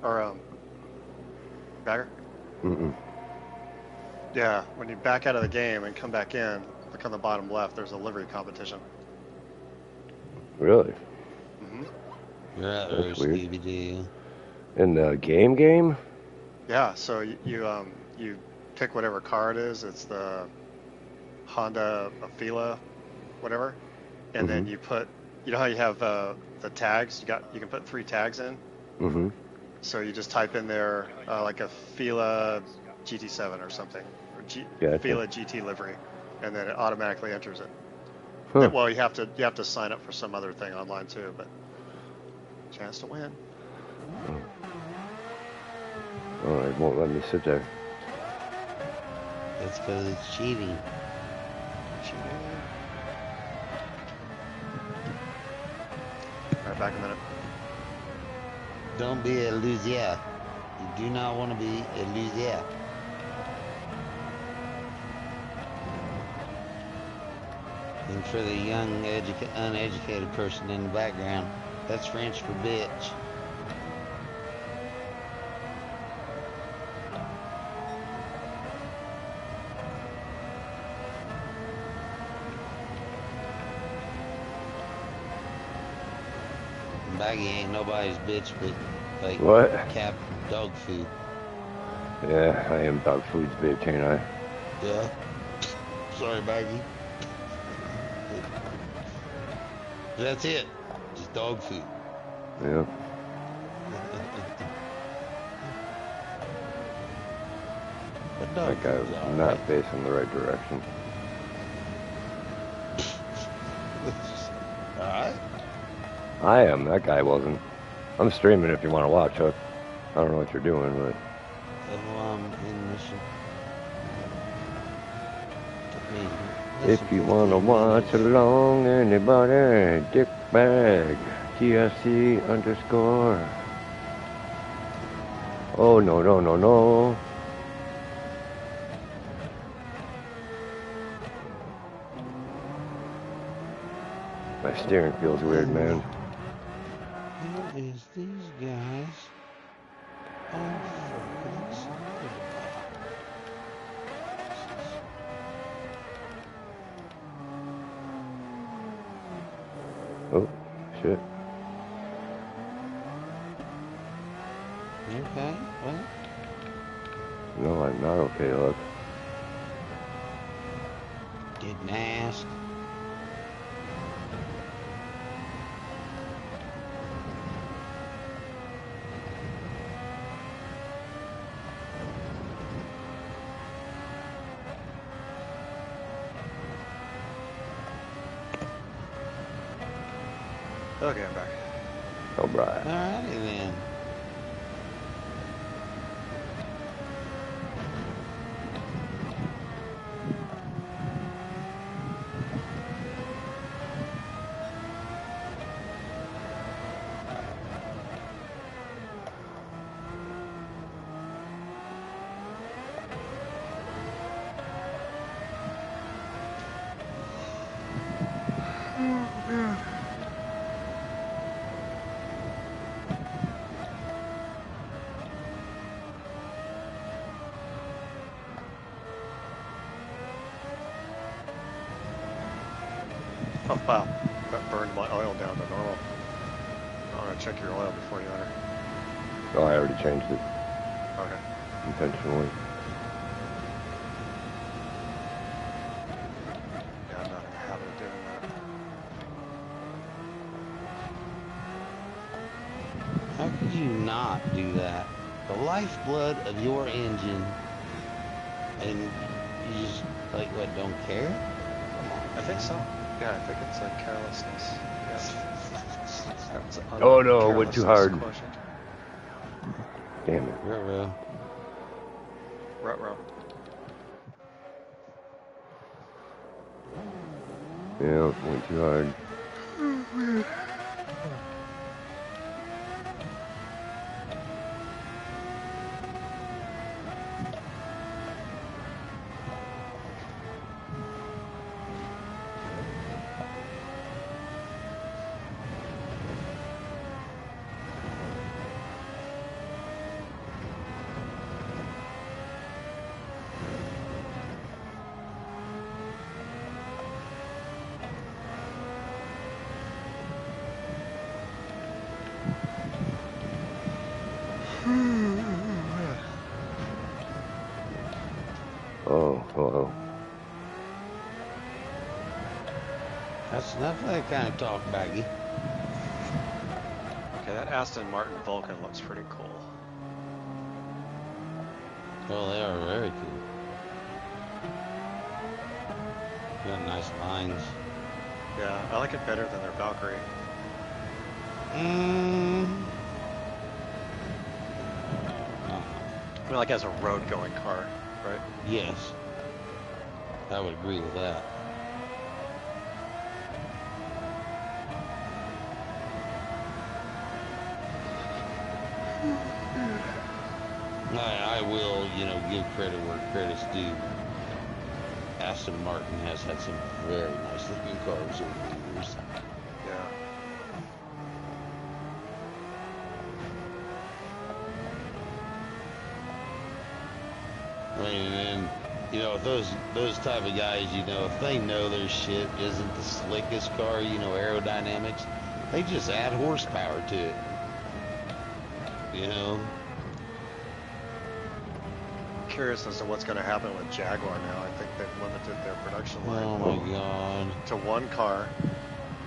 Or Bagger? Mm-mm. Yeah, when you back out of the game and come back in, look on the bottom left, there's a livery competition. Really? Mm-hmm. You're out That's there, weird. Scooby-Doo. In the game? Yeah, so you pick whatever car it is. It's the Honda Afeela, whatever, and then you put, you know how you have the tags. You can put 3 tags in. Mm-hmm. So you just type in there like a Fila GT7 or something, or Gotcha. Fila GT livery, and then it automatically enters it. Huh. Well, you have to sign up for some other thing online too, but chance to win. Oh, it won't let me sit there. That's because it's cheating. All right, back in a minute. Don't be a loser. You do not want to be a loser. And for the young, uneducated person in the background, that's French for bitch. Baggy ain't nobody's bitch, but like What? Cap dog food. Yeah, I am dog food's bitch, ain't I? Yeah. Sorry, Baggy. That's it. Just dog food. Yeah. But dog That guy food's was all not right. facing the right direction. Alright. I am. That guy wasn't. I'm streaming if you want to watch, Hook. I don't know what you're doing, but... In mission. If you want to watch along, anybody, Dickbag, TSC _ Oh, no. My steering feels weird, man. Who is these guys all freaking excited Oh, shit. about? Okay, well, No, I'm not okay, Hook. didn't ask. Okay, I'm back. All right. Alrighty then. Oh wow, that burned my oil down to normal. I want to check your oil before you enter. Oh, I already changed it. Okay. Intentionally. Yeah, I'm not in the habit of doing that. How could you not do that? The lifeblood of your engine, and you just, like, what, don't care? Come on. I think so. Yeah, I think it's like carelessness. Yes. That's Oh, no, went too hard. Quotient. Damn it. Ruh-roh. Ruh-roh. Yeah, went too hard. Whoa. That's enough of that kind of talk, Baggy. Okay, that Aston Martin Vulcan looks pretty cool. Well, they are very cool. Got nice lines. Yeah, I like it better than their Valkyrie. I mean, like as a road-going car, right? Yes. I would agree with that. I will, give credit where credit's due. Aston Martin has had some very nice looking cars over the years. Yeah. I mean, and those type of guys, if they know their shit isn't the slickest car, aerodynamics, they just add horsepower to it. Curious as to what's going to happen with Jaguar now. I think they've limited their production line Oh my God. to one car,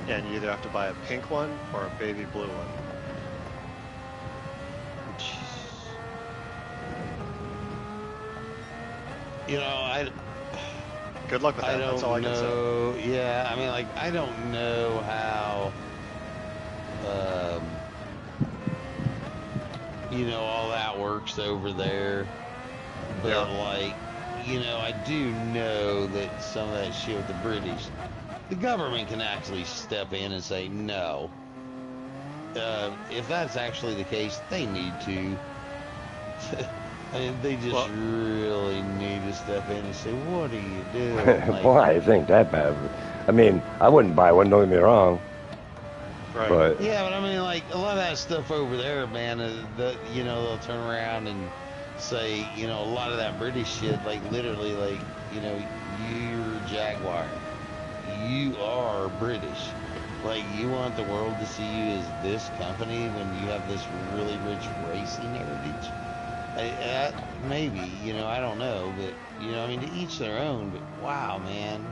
and you either have to buy a pink one or a baby blue one. Good luck with that. That's all I can say. Yeah, I mean, I don't know how, all that works over there. But, I do know that some of that shit with the British, the government can actually step in and say, no. If that's actually the case, they need to. I mean, they just really need to step in and say, what are you doing? Why? It ain't that bad. I mean, I wouldn't buy one, don't get me wrong. Right. But yeah, but I mean, a lot of that stuff over there, man, they'll turn around and say, a lot of that British shit, literally, you're Jaguar. You are British. You want the world to see you as this company when you have this really rich racing heritage? Maybe, I don't know, but, I mean, to each their own, but wow, man.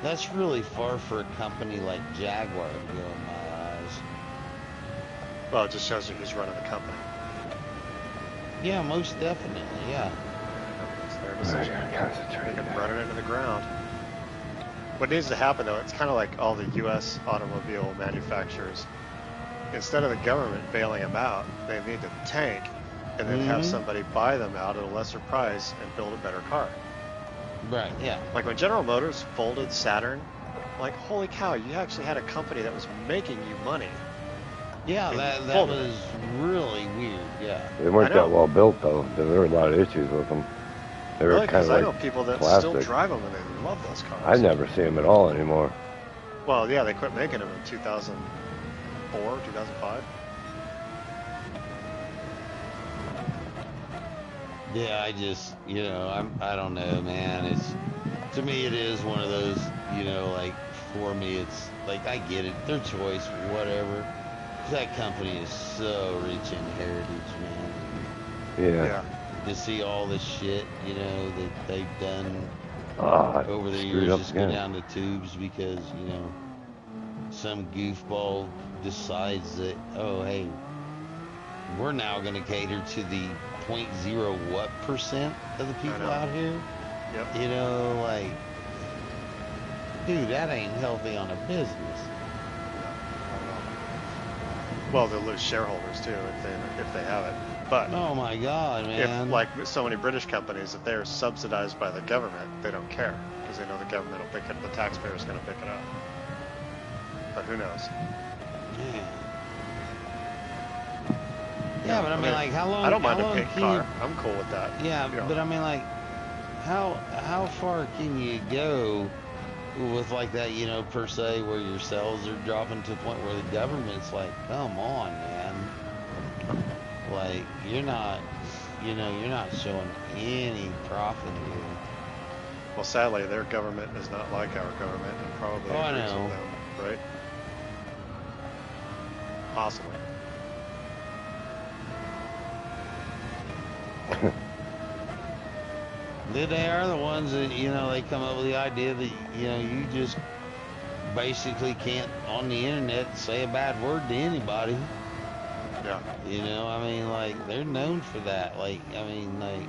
That's really far for a company like Jaguar to go in my eyes. Well, it just shows you who's running the company. Yeah, most definitely, yeah. It's their decision. They can run it into the ground. What needs to happen, though, it's kind of like all the U.S. automobile manufacturers. Instead of the government bailing them out, they need to tank and then have somebody buy them out at a lesser price and build a better car. Right, yeah. Like when General Motors folded Saturn, holy cow, you actually had a company that was making you money. Yeah, that was really weird, yeah. They weren't that well built, though. There were a lot of issues with them. They were really? kind of I know people that plastic. still drive them and they love those cars. I never see them at all anymore. Well, yeah, they quit making them in 2004, 2005. Yeah, I just, I don't know, man. To me, it is one of those, for me, it's, I get it. Their choice, whatever. That company is so rich in heritage, man. Yeah. To see all the shit, that they've done over the screwed years up just again. go down the tubes because, some goofball decides that, oh, hey, we're now going to cater to the 0.0 what % of the people out here. Yep. Dude, that ain't healthy on a business. Well, they'll lose shareholders too if they have it. But oh my God, man! If, like so many British companies, if they're subsidized by the government, they don't care because they know the government will pick it. The taxpayer is going to pick it up. But who knows? Yeah, but I mean, how long? I don't mind a pink car. I'm cool with that. Yeah, but I mean, how far can you go with that? Per se, where your sales are dropping to the point where the government's like, come on, man. You're not showing any profit here. Well, sadly, their government is not like our government, and probably agrees with them, right? Possibly. They are the ones that, you know, they come up with the idea that, you know, you just basically can't on the internet say a bad word to anybody. Yeah. You know, I mean, like, they're known for that. Like, I mean, like,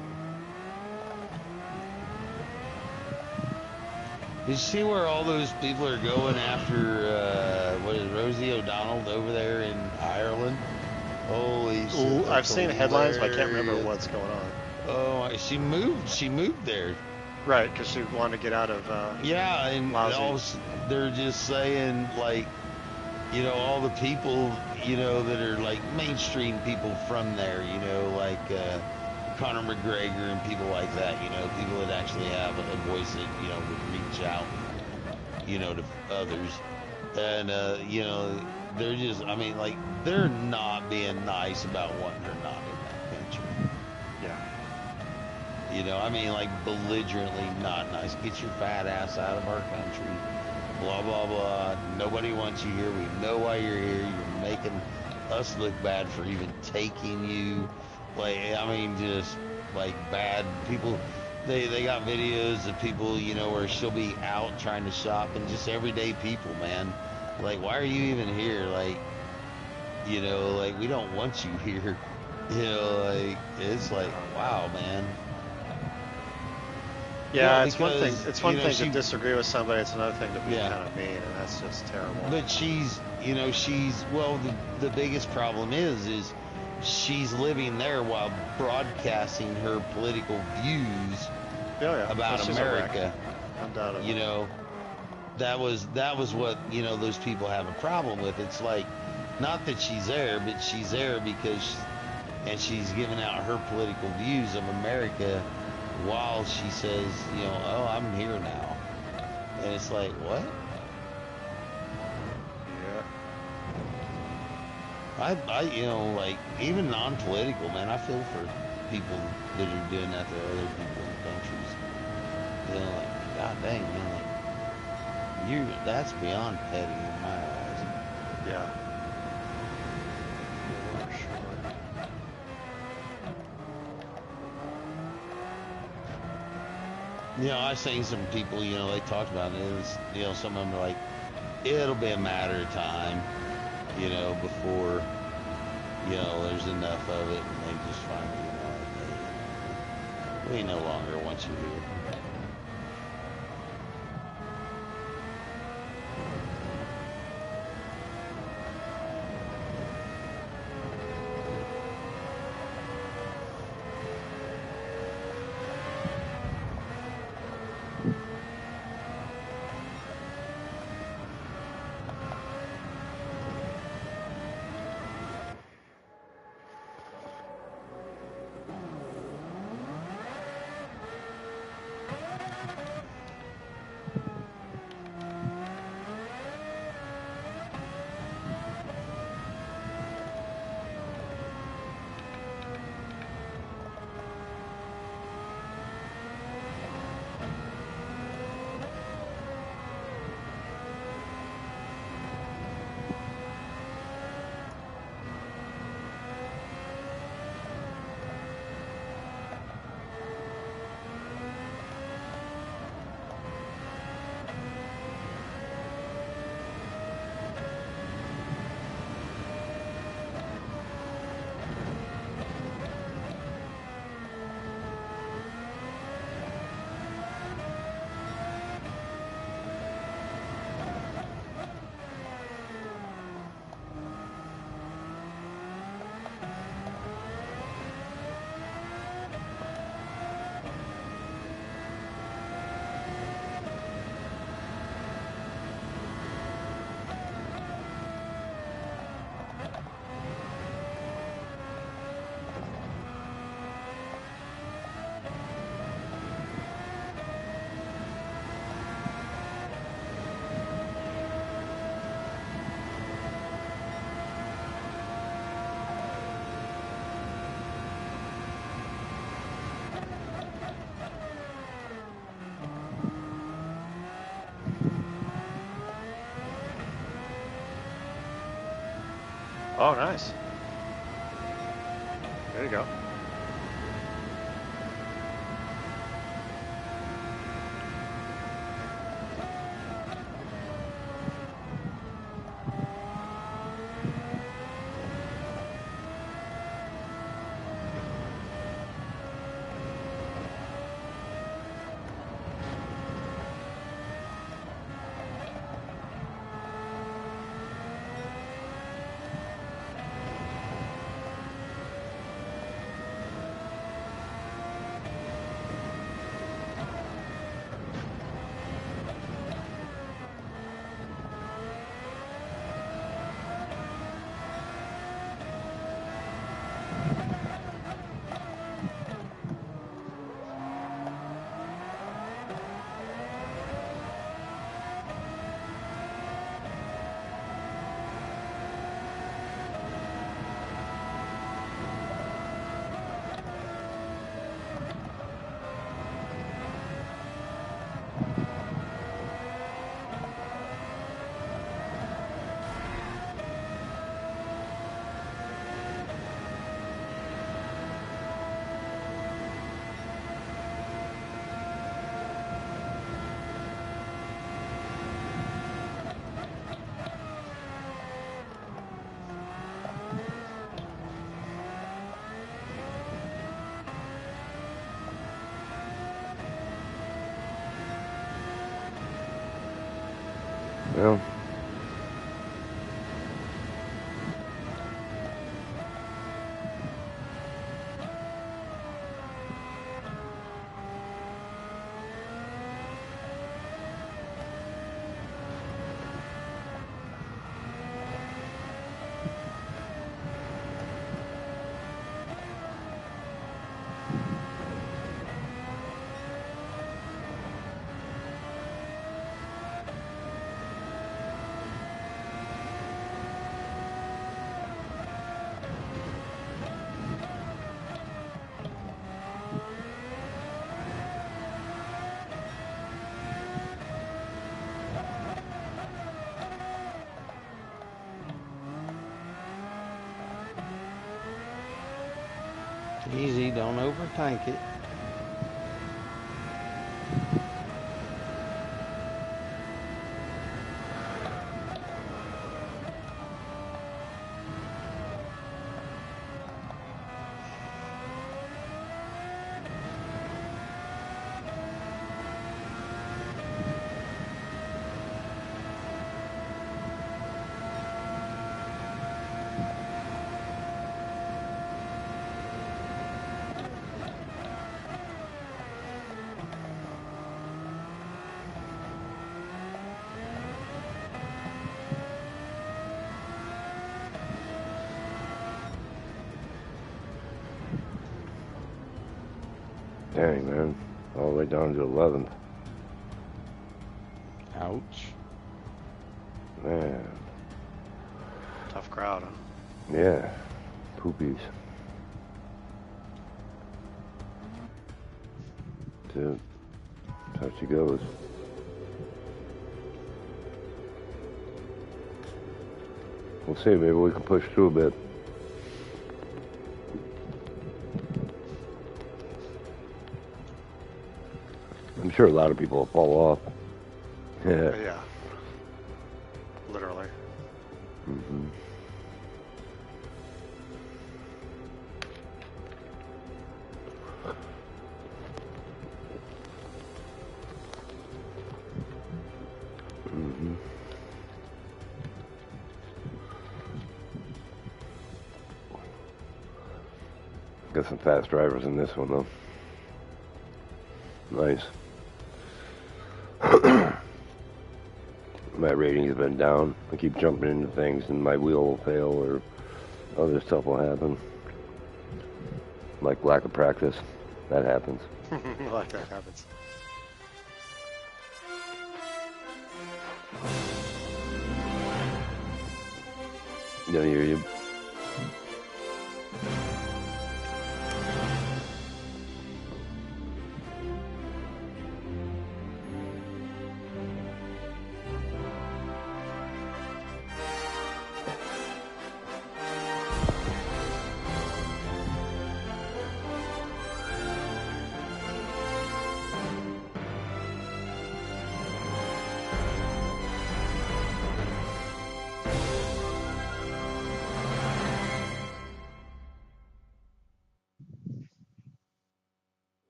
you see where all those people are going after, what is Rosie O'Donnell over there in Ireland? Holy shit, Ooh, I've that's seen headlines, but I can't remember hilarious. what's going on. Oh, she moved there. Right, because she wanted to get out of Yeah, and lousy. they're just saying, like, you know, all the people, you know, that are like mainstream people from there, you know, like Conor McGregor and people like that, you know, people that actually have a voice that, you know, would reach out, you know, to others. And, you know, they're just, I mean, like, they're not being nice about wanting her not in that country. Yeah. You know, I mean, like, belligerently not nice. Get your fat ass out of our country. Blah, blah, blah. Nobody wants you here. We know why you're here. You're making us look bad for even taking you. Like, I mean, just, like, bad people. They got videos of people, you know, where she'll be out trying to shop and just everyday people, man. Like, why are you even here? Like, you know, like, we don't want you here. You know, like, it's like, wow, man. Well, Yeah, it's one thing. because, It's you one know, thing to disagree with somebody. It's another thing to be yeah. kind of mean, and that's just terrible. But she's, you know, well, the biggest problem is she's living there while broadcasting her political views Yeah, yeah. Well, about she's a wreck, America. undoubtedly. You know, that was what, you know, those people have a problem with. It's like, not that she's there, but she's there because, and she's giving out her political views of America while she says, you know, oh, I'm here now. And it's like, what? Yeah. You know, like, even non-political, man, I feel for people that are doing that to other people in countries. You know, like, god dang, man, like, that's beyond petty in my eyes. Yeah. For sure. You know, I've seen some people, you know, they talked about it. You know, some of them are like, it'll be a matter of time, you know, before, you know, there's enough of it, and they just finally, you know, like, hey, we no longer want you here. Oh, nice. There you go. Well, Easy, don't overthink it. dang, man. All the way down to 11th. Ouch. Man. Tough crowd, huh? Yeah. Poopies. That's how she goes. We'll see. Maybe we can push through a bit. I'm sure a lot of people will fall off. Yeah. Yeah. Literally. Mm-hmm. Mm-hmm. Got some fast drivers in this one, though. Nice. My rating has been down. I keep jumping into things and my wheel will fail or other stuff will happen. Like lack of practice. That happens. Like that happens. Did I hear you?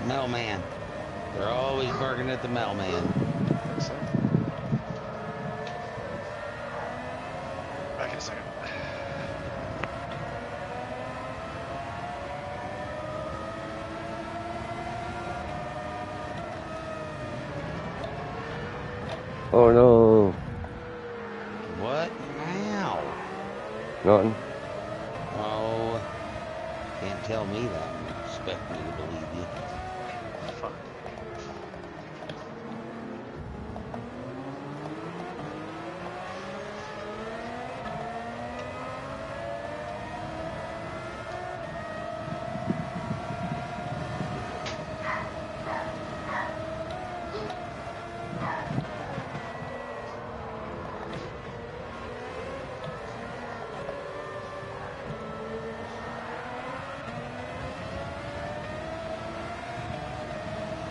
Mailman. They're always barking at the mailman. I think so. Back in a second. Oh no. What now? Nothing. Oh, can't tell me that and expect me to believe you. Fuck.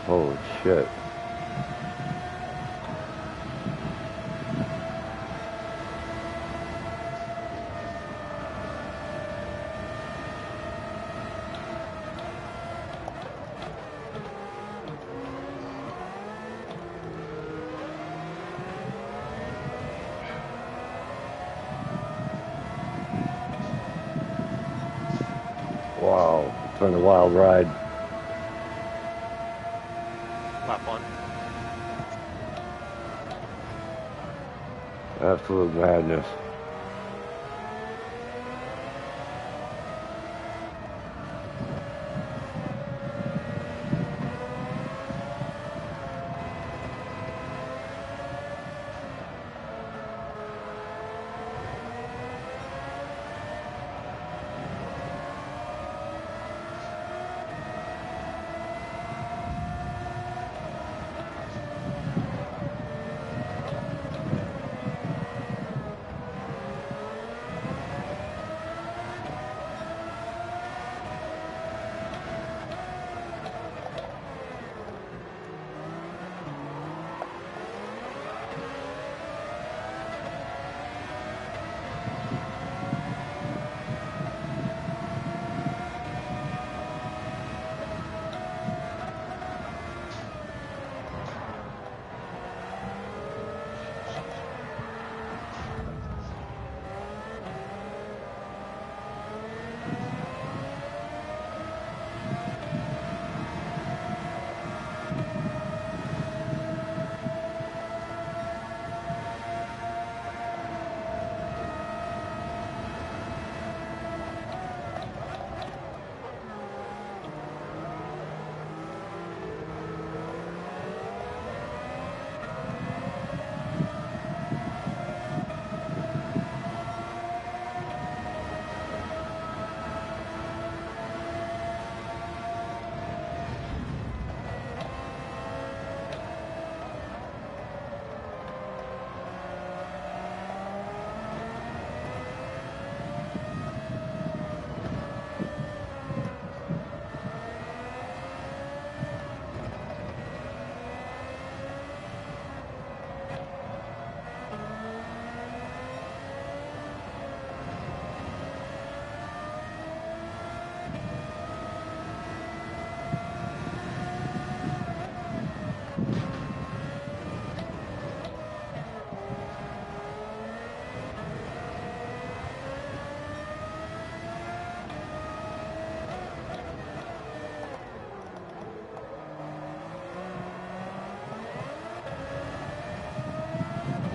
Holy shit. Wow, it's been a wild ride. Lap one. Absolute madness.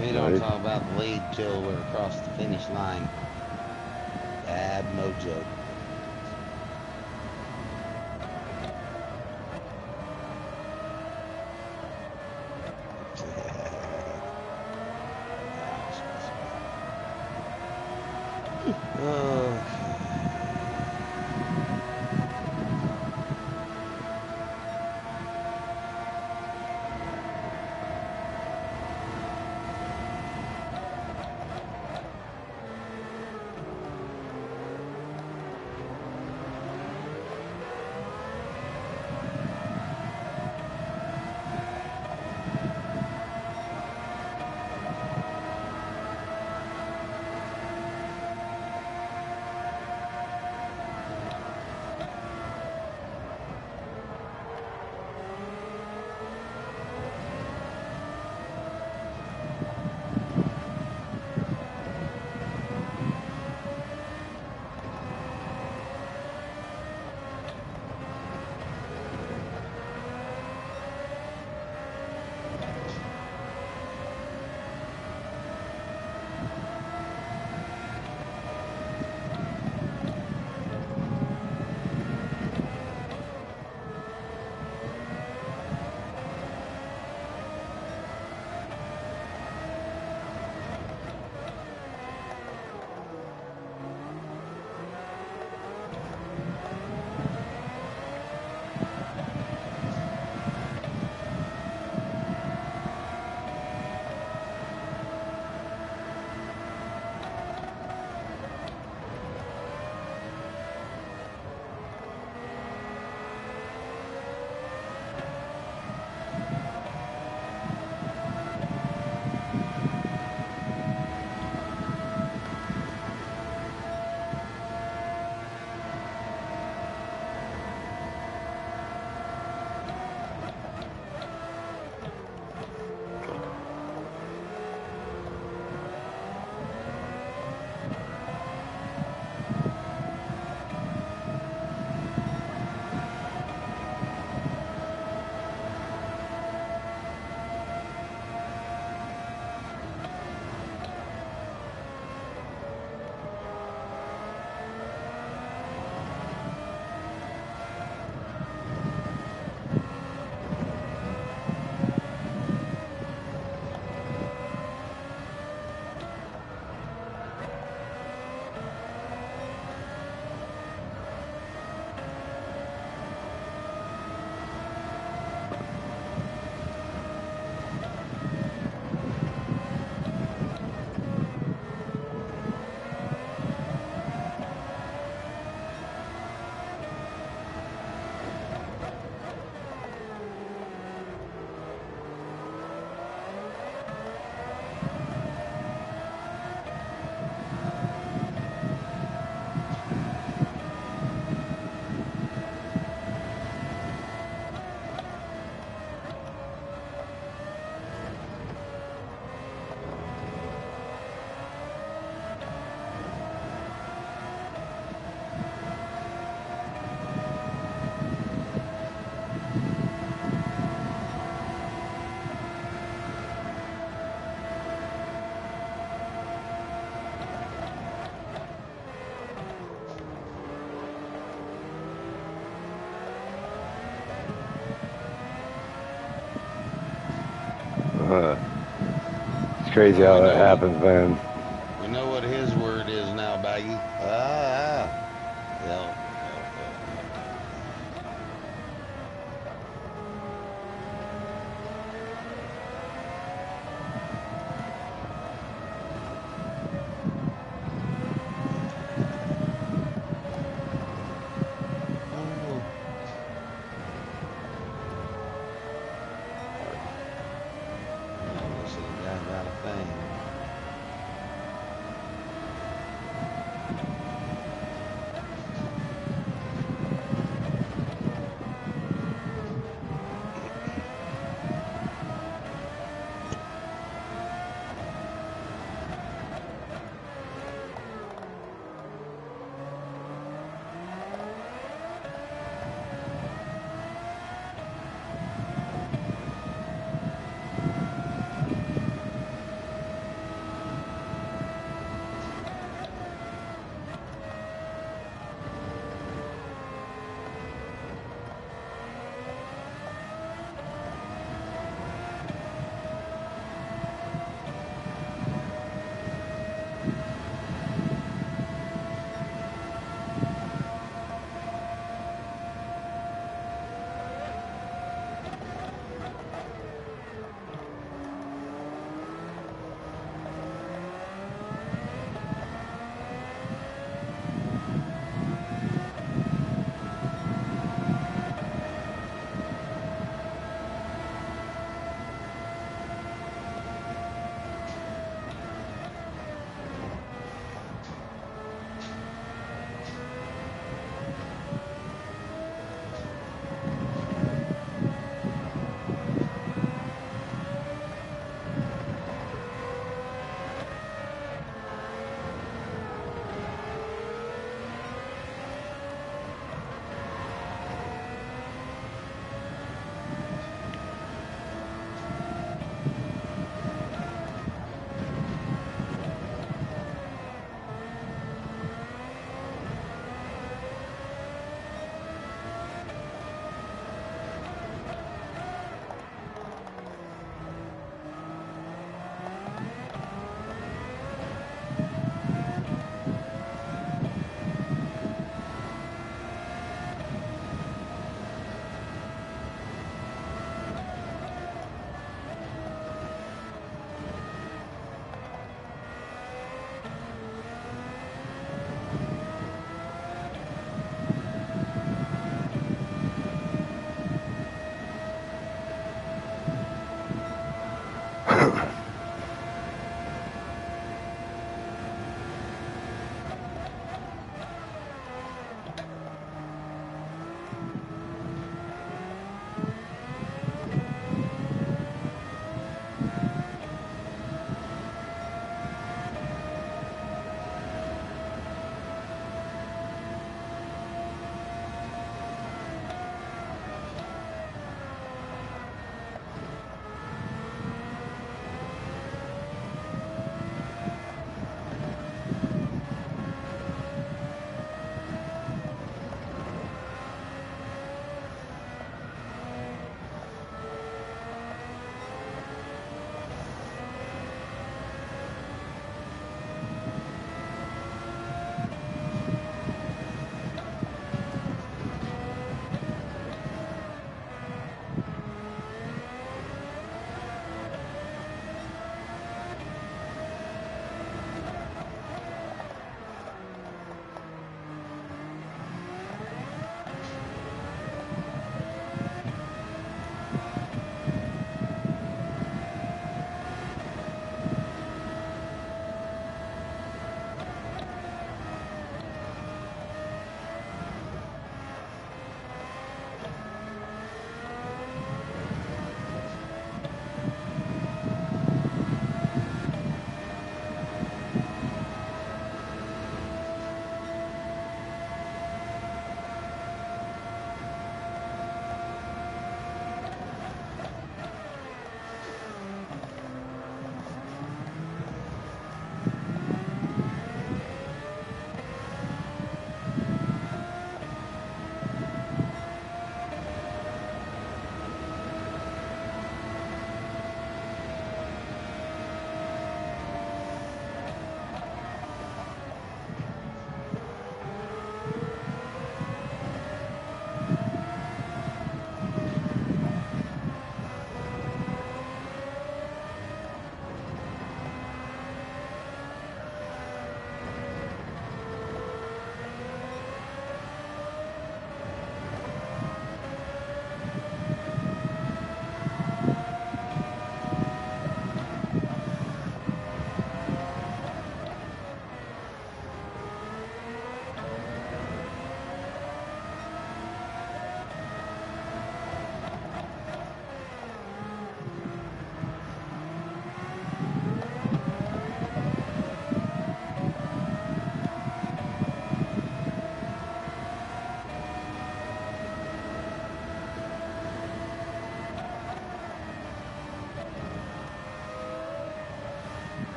We don't talk about the lead till we're across the finish line. Bad mojo. Oh. crazy how that happens, man. We know what his word is now, Baggy. Ah. Yeah.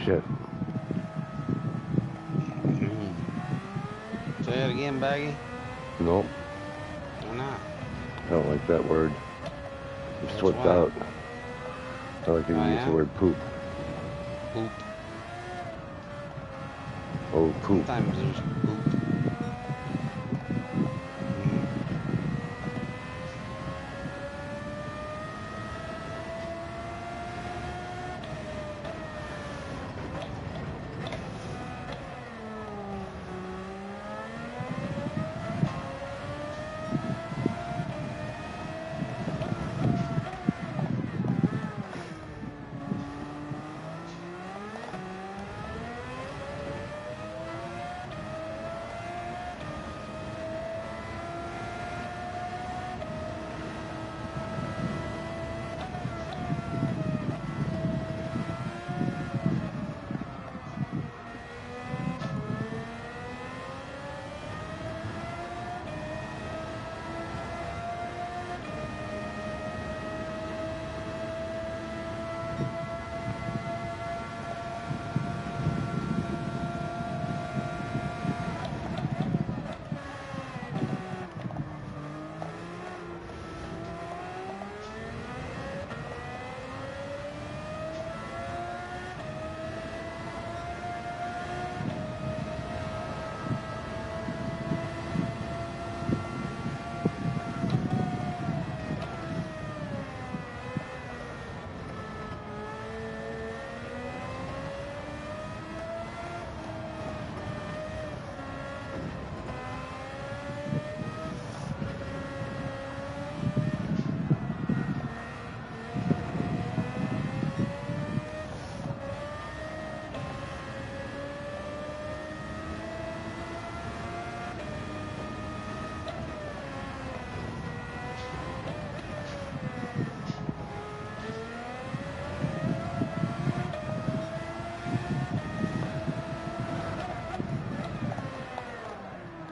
shit. Say that again, Baggy? Nope. Why not? I don't like that word. It's Which slipped one? out. I like to Oh, use yeah? the word poop. Poop. Oh, poop. Sometimes there's poop.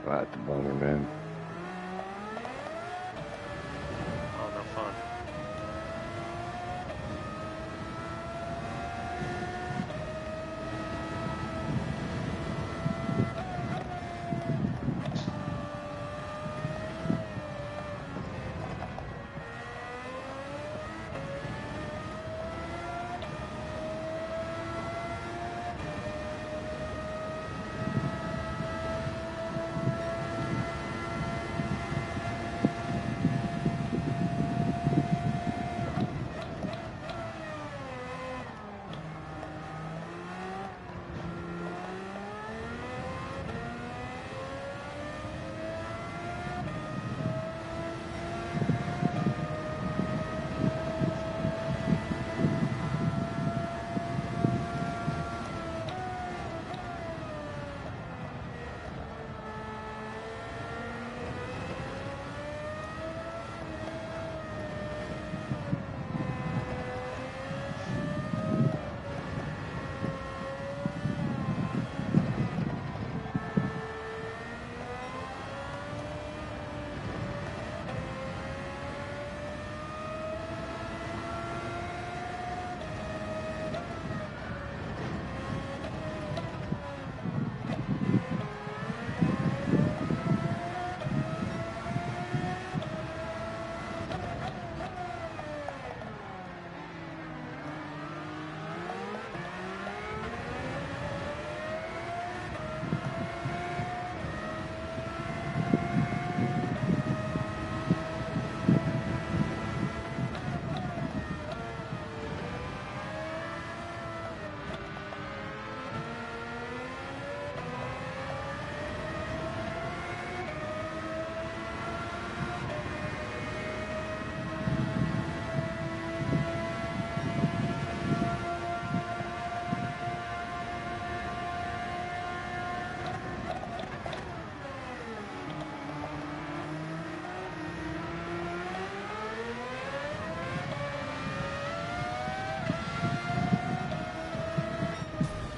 That's a bummer, man. Oh, no fun.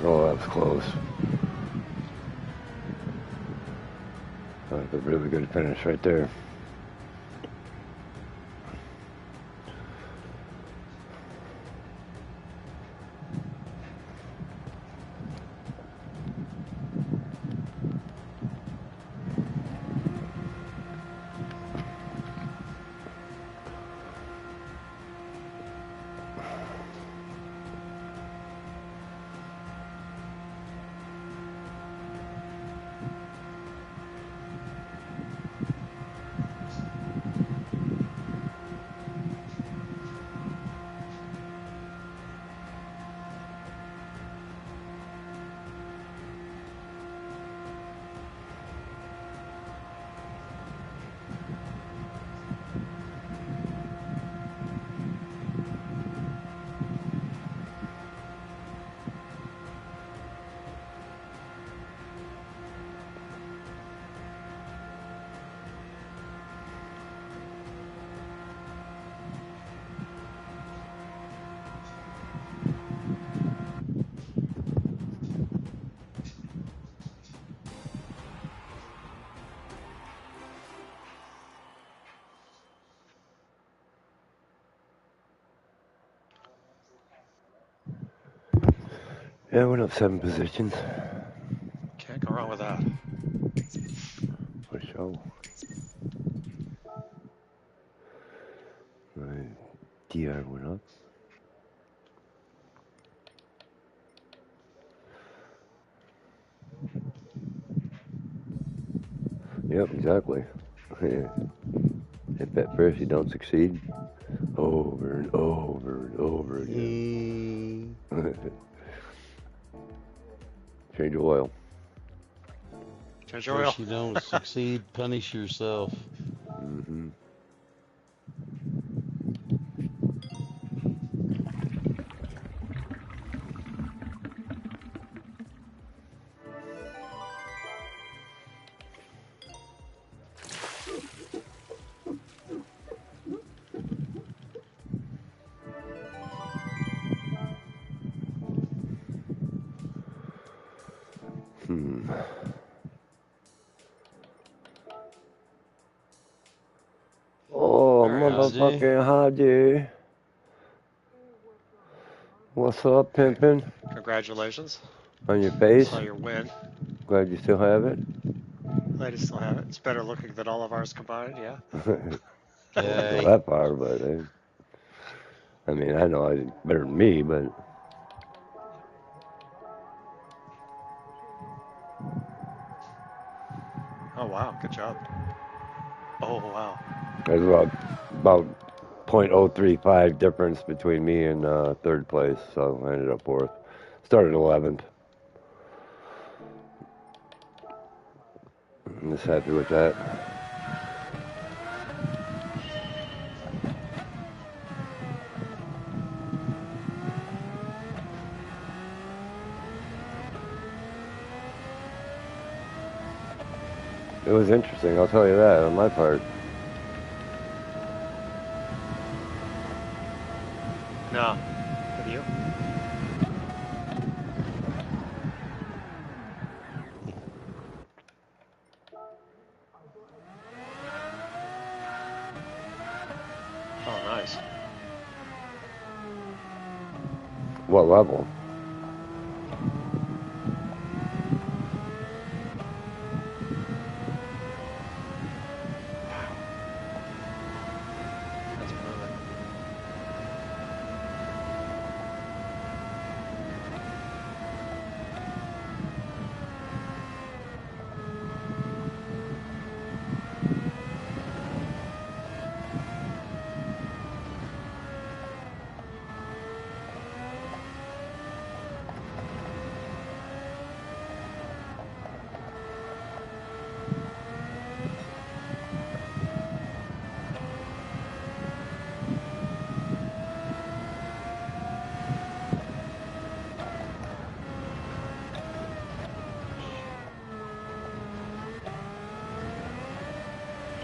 Oh, that was close. That's a really good finish right there. Yeah, I went up 7 positions. Can't go wrong with that. For sure. My DR went up. Yep, exactly. If at first you don't succeed, over and over and over again. Change oil. Change your oil. First you don't succeed, punish yourself. Mm-hmm. Oh, Very nice. motherfucking Haji. What's up, pimpin'? Congratulations. On your face? Saw your win. Glad you still have it. Glad you still have it. It's better looking than all of ours combined, yeah. Wouldn't go Okay. that far, but I mean, I know I did better than me, but Oh, wow. Good job. Oh, wow. there's about 0.035 difference between me and third place, so I ended up fourth. Started 11th. I'm just happy with that. It was interesting, I'll tell you that, on my part. No. With you? Oh, nice. What level? That's moving.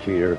Cheater.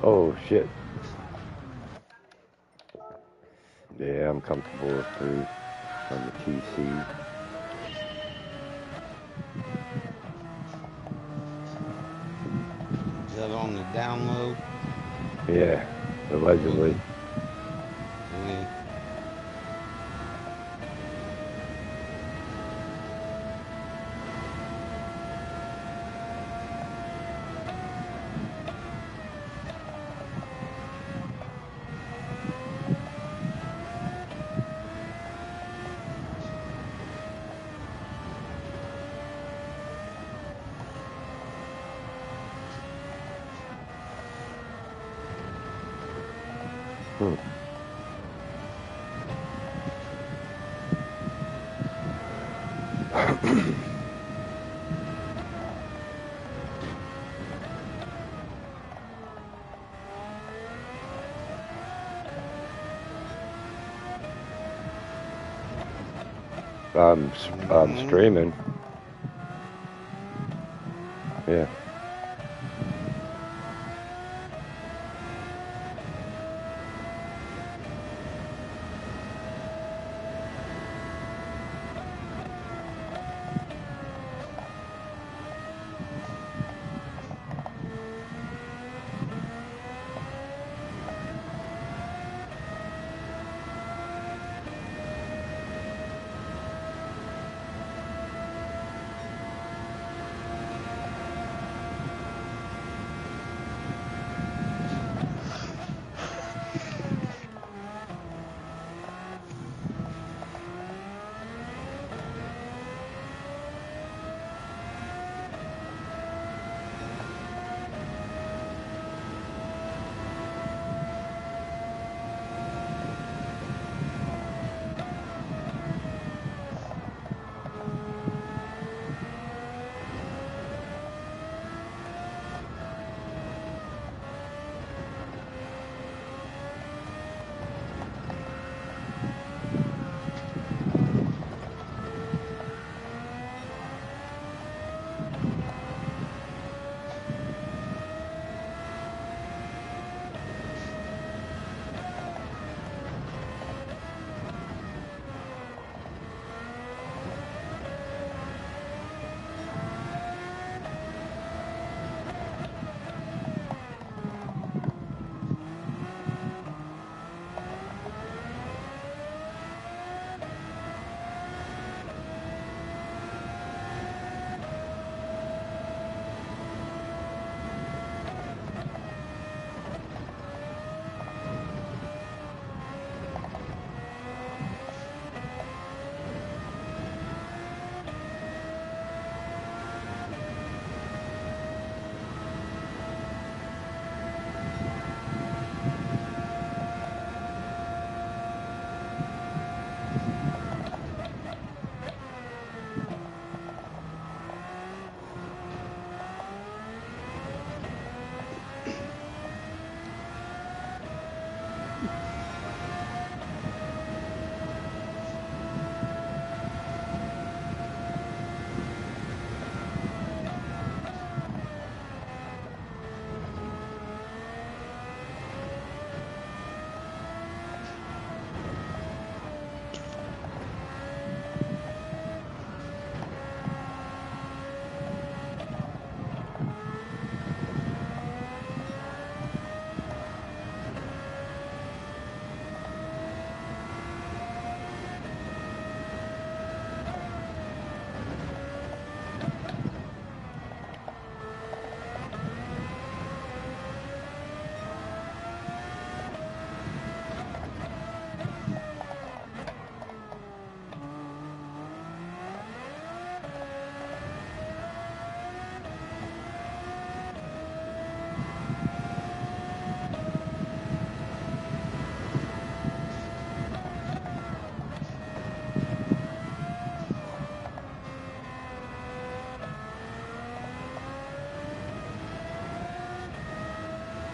Oh shit. Yeah, I'm comfortable with 3 on the TC. Is that on the download? Yeah, allegedly. Okay. Okay. Hmm. I'm streaming. Yeah.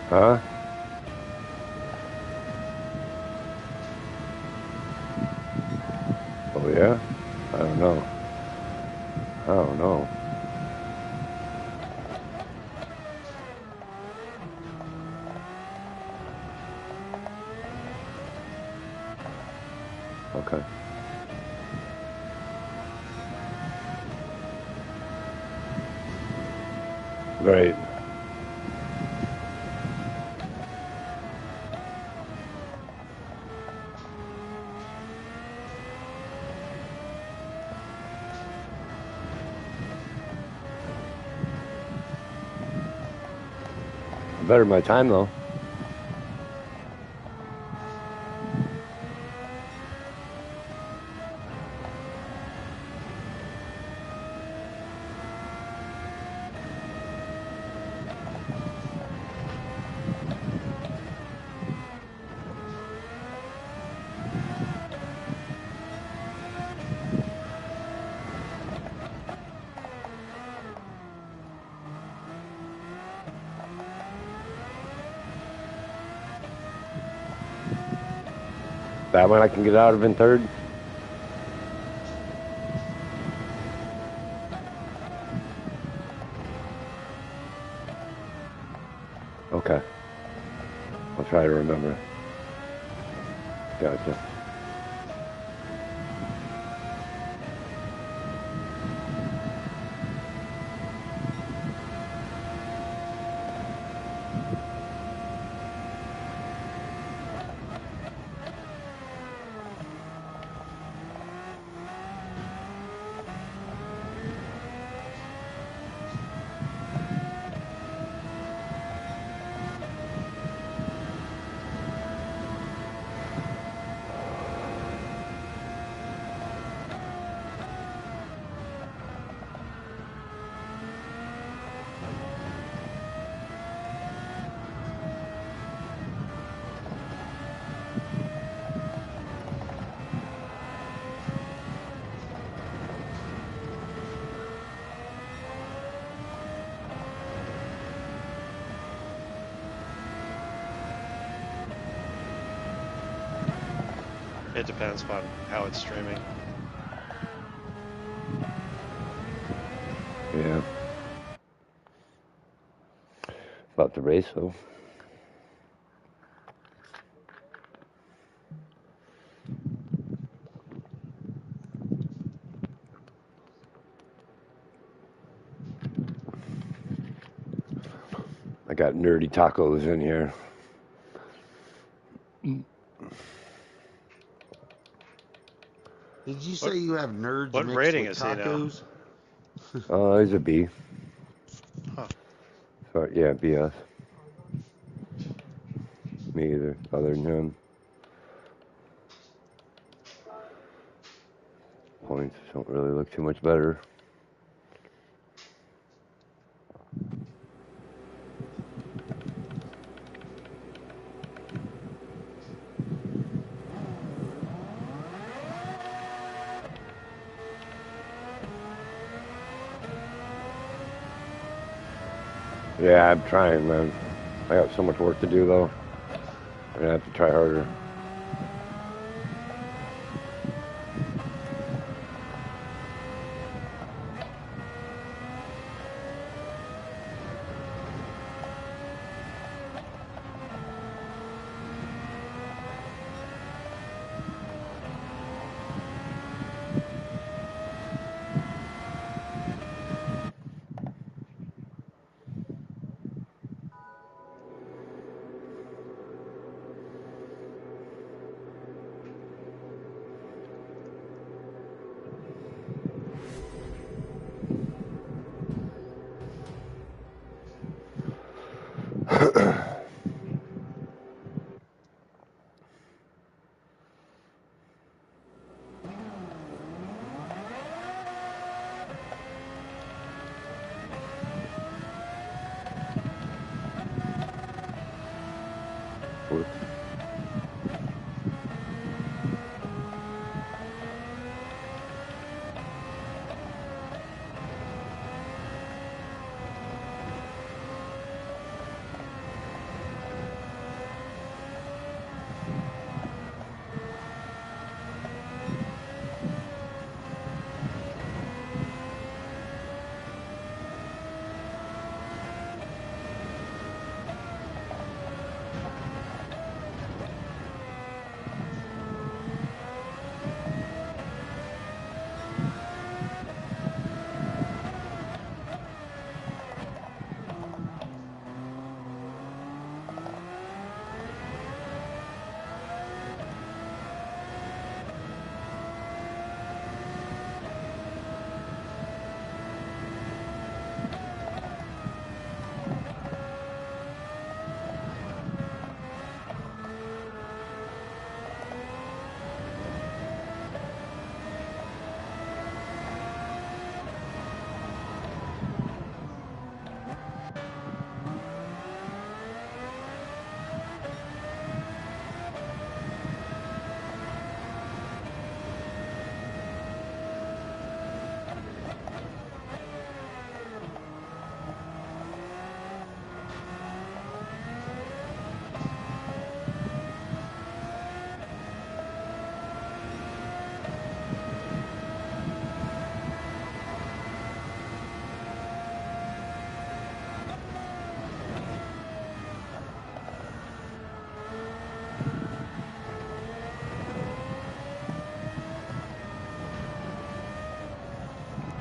Huh? Oh yeah? I don't know. I don't know. Right. Better my time though. That one I can get out of in third. Okay. I'll try to remember. Gotcha. It depends upon how it's streaming. Yeah. About the race though. I got nerdy tacos in here. Did you say you have nerds What mixed rating with is he now? tacos? He's a B. Huh. So, yeah, BS. Me either, other than him. Points don't really look too much better. Yeah, I'm trying, man. I got so much work to do, though. I'm gonna have to try harder.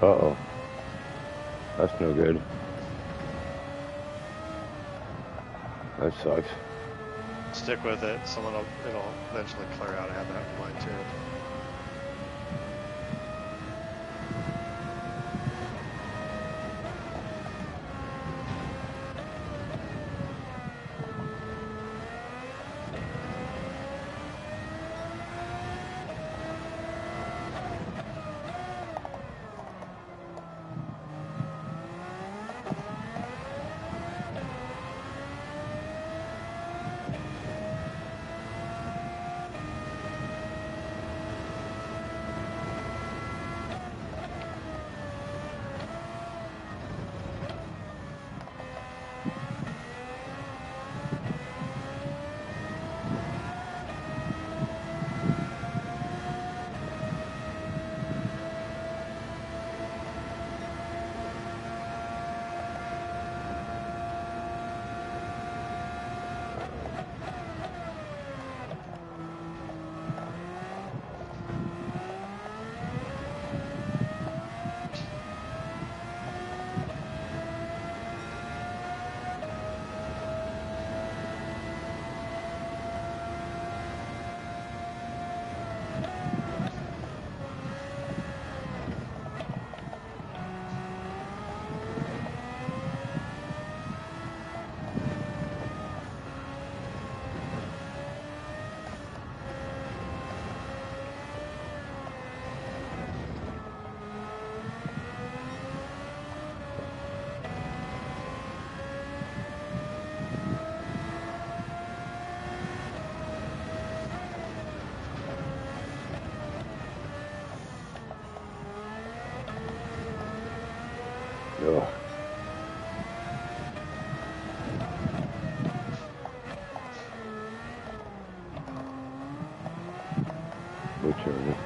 Uh-oh. That's no good. That sucks. Stick with it. It'll eventually clear out. I had that in mind too. Ugh. Return it.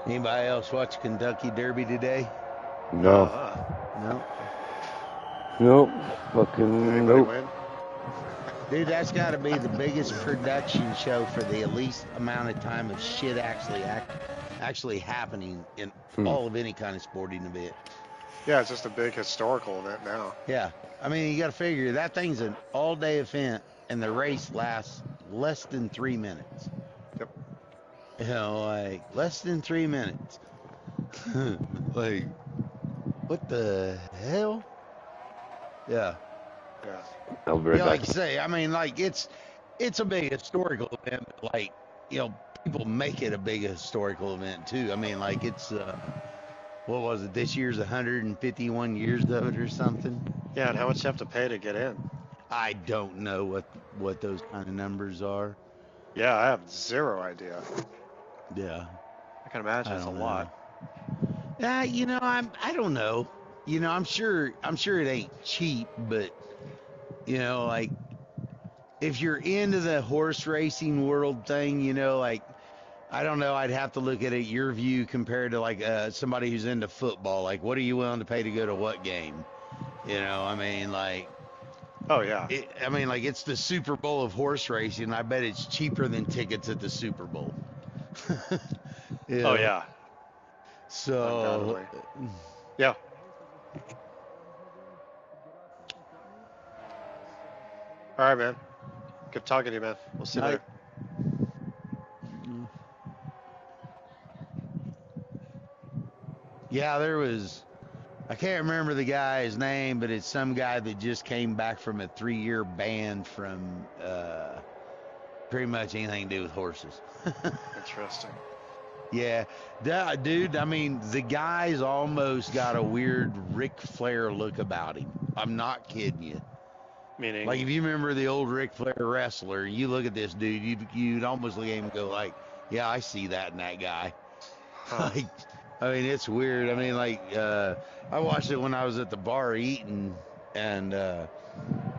Anybody else watch Kentucky Derby today? No. No. Nope. Did Fucking anybody nope. win? Dude, that's got to be the biggest production show for the least amount of time of shit actually happening in all of any kind of sporting event. Yeah, it's just a big historical event now. Yeah. I mean, you got to figure that thing's an all-day event, and the race lasts less than 3 minutes. Yep. You know, like less than 3 minutes. Like, what the hell? Yeah. Yeah. I'll be right Yeah, back. like you say, I mean, like it's a big historical event. But like, you know, people make it a big historical event too. I mean, like it's what was it? This year's 151 years of it or something. Yeah, and how much you have to pay to get in? I don't know what those kind of numbers are. Yeah, I have zero idea. Yeah, I can imagine it's a lot. Yeah, you know, I don't know. You know, I'm sure it ain't cheap, but you know, like if you're into the horse racing world thing, you know, like I don't know, I'd have to look at it your view compared to like somebody who's into football. Like, what are you willing to pay to go to what game? You know, I mean, like, Oh yeah. I mean, like it's the Super Bowl of horse racing. I bet it's cheaper than tickets at the Super Bowl. You Oh know? yeah. So, Undoubtedly. Yeah. All right, man. Good talking to you, man. We'll see you Night. later. Yeah, there was. I can't remember the guy's name, but it's some guy that just came back from a 3-year ban from pretty much anything to do with horses. Interesting. Yeah, dude, I mean, the guy's almost got a weird Ric Flair look about him. I'm not kidding you. Meaning. Like, if you remember the old Ric Flair wrestler, you look at this dude, you'd almost look at him and go like, yeah, I see that in that guy. Huh. Like, I mean, it's weird. I mean, like, I watched it when I was at the bar eating, and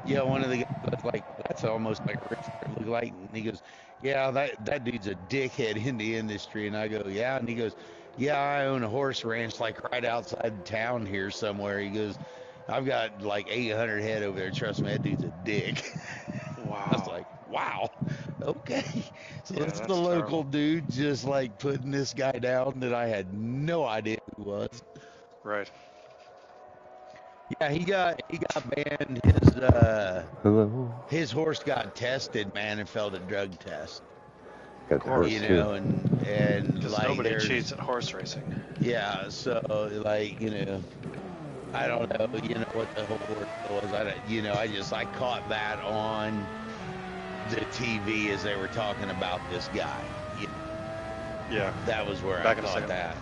yeah, one of the guys was like, that's almost like Ric Flair look like, and he goes, yeah, that dude's a dickhead in the industry, and I go, yeah, and he goes, yeah, I own a horse ranch like right outside town here somewhere. He goes, I've got like 800 head over there. Trust me, that dude's a dick. Wow. I was like, wow, okay. So Yeah, it's the that's local terrible. dude just like putting this guy down that I had no idea who was. Right. Yeah, he got banned. Hello. His horse got tested, man, and failed a drug test. Got the horse You too. know, and Because like nobody there's cheats at horse racing. yeah, so like you know, I don't know, you know what the whole horse was. I caught that on the TV as they were talking about this guy. Yeah. That was where Back I in a caught second. that.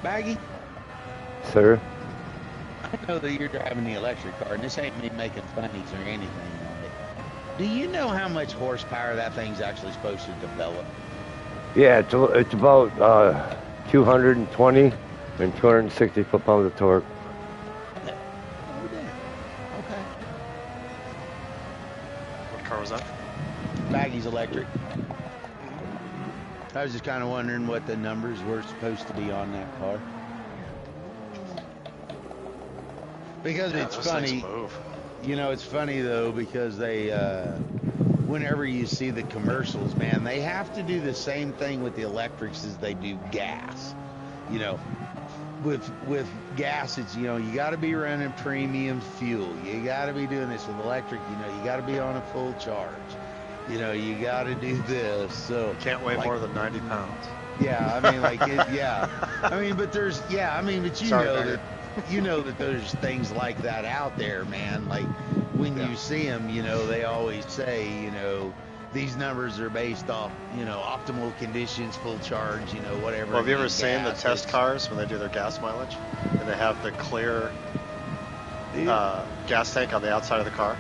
Baggy, Sir? I know that you're driving the electric car, and this ain't me making funnies or anything on it. Do you know how much horsepower that thing's actually supposed to develop? Yeah, it's about 220 and 260 foot-pounds of torque. Oh, damn. Okay. What car was that? Baggy's electric. I was just kind of wondering what the numbers were supposed to be on that car. Because Yeah, it's those funny, things move. you know, it's funny though, because they, whenever you see the commercials, man, they have to do the same thing with the electrics as they do gas. You know, with gas, it's, you know, you got to be running premium fuel. You got to be doing this with electric. You know, you got to be on a full charge. You know, you got to do this. So Can't weigh like, more than 90 pounds. yeah, I mean, like, yeah, I mean, but there's, yeah, I mean, but you Sorry, know Bagger. that, you know that there's things like that out there, man. Like when Yeah. you see them, you know, they always say, you know, these numbers are based off, you know, optimal conditions, full charge, you know, whatever. Well, have you ever and seen the gas, test it's- cars when they do their gas mileage? And they have the clear gas tank on the outside of the car?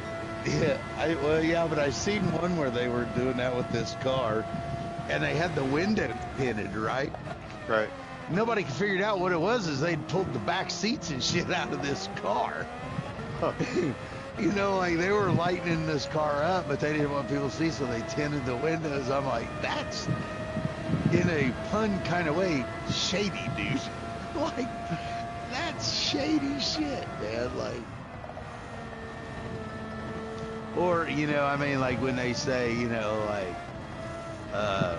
Yeah, well, yeah, but I seen one where they were doing that with this car, and they had the window tinted, right? Right. nobody could figure out what it was. Is they'd pulled the back seats and shit out of this car. Huh. You know, like they were lightening this car up, but they didn't want people to see, so they tinted the windows. I'm like, that's, in a pun kind of way, shady, dude. Like, that's shady shit, man. Like, or, you know, I mean, like when they say, you know, like,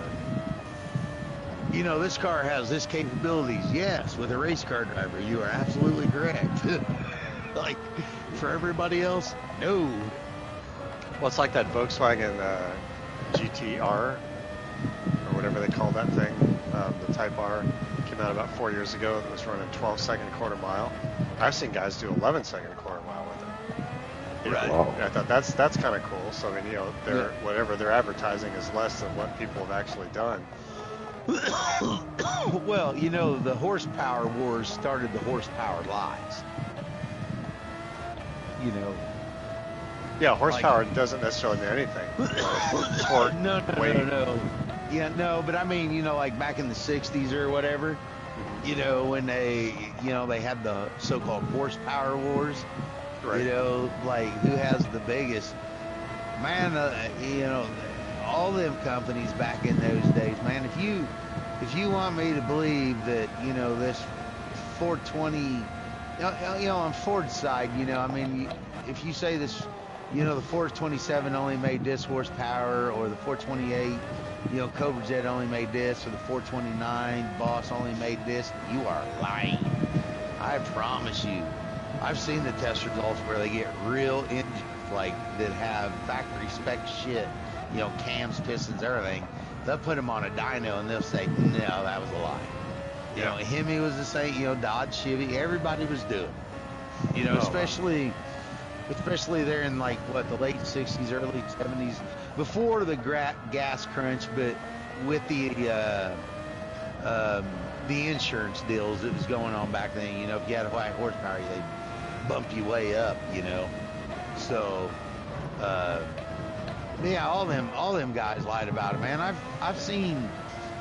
you know, this car has this capabilities. Yes, with a race car driver, you are absolutely correct. Like, for everybody else, no. Well, it's like that Volkswagen GTR, or whatever they call that thing, the Type R, came out about 4 years ago. That was running 12-second quarter mile. I've seen guys do 11-second quarter mile with it. You know, Right. Wow. and I thought that's kind of cool. So I mean, you know, they're, whatever they're advertising is less than what people have actually done. Well, you know, the horsepower wars started the horsepower lies. You know, Yeah, horsepower doesn't necessarily mean anything. You know, torque, no, weight. no. Yeah, no, but I mean, you know, like back in the 60s or whatever, you know, when they, you know, they had the so-called horsepower wars, Right. you know, like who has the biggest, man, you know, all them companies back in those days, man, if you want me to believe that, you know, this 420, you know, on Ford's side, you know, I mean, if you say this, you know, the 427 only made this horsepower, or the 428, you know, Cobra Jet only made this, or the 429 Boss only made this, you are lying. I promise you. I've seen the test results where they get real engines, like, that have factory spec shit, you know, cams, pistons, everything. They'll put them on a dyno and they'll say, no, that was a lie. You know, Hemi was the same, you know, Dodge, Chevy, everybody was doing it. You know, Oh, wow. especially there in like what, the late 60s, early 70s, before the gas crunch, but with the insurance deals that was going on back then. You know, if you had a high horsepower, they bumped you way up. You know, so yeah, all them guys lied about it, man. I've seen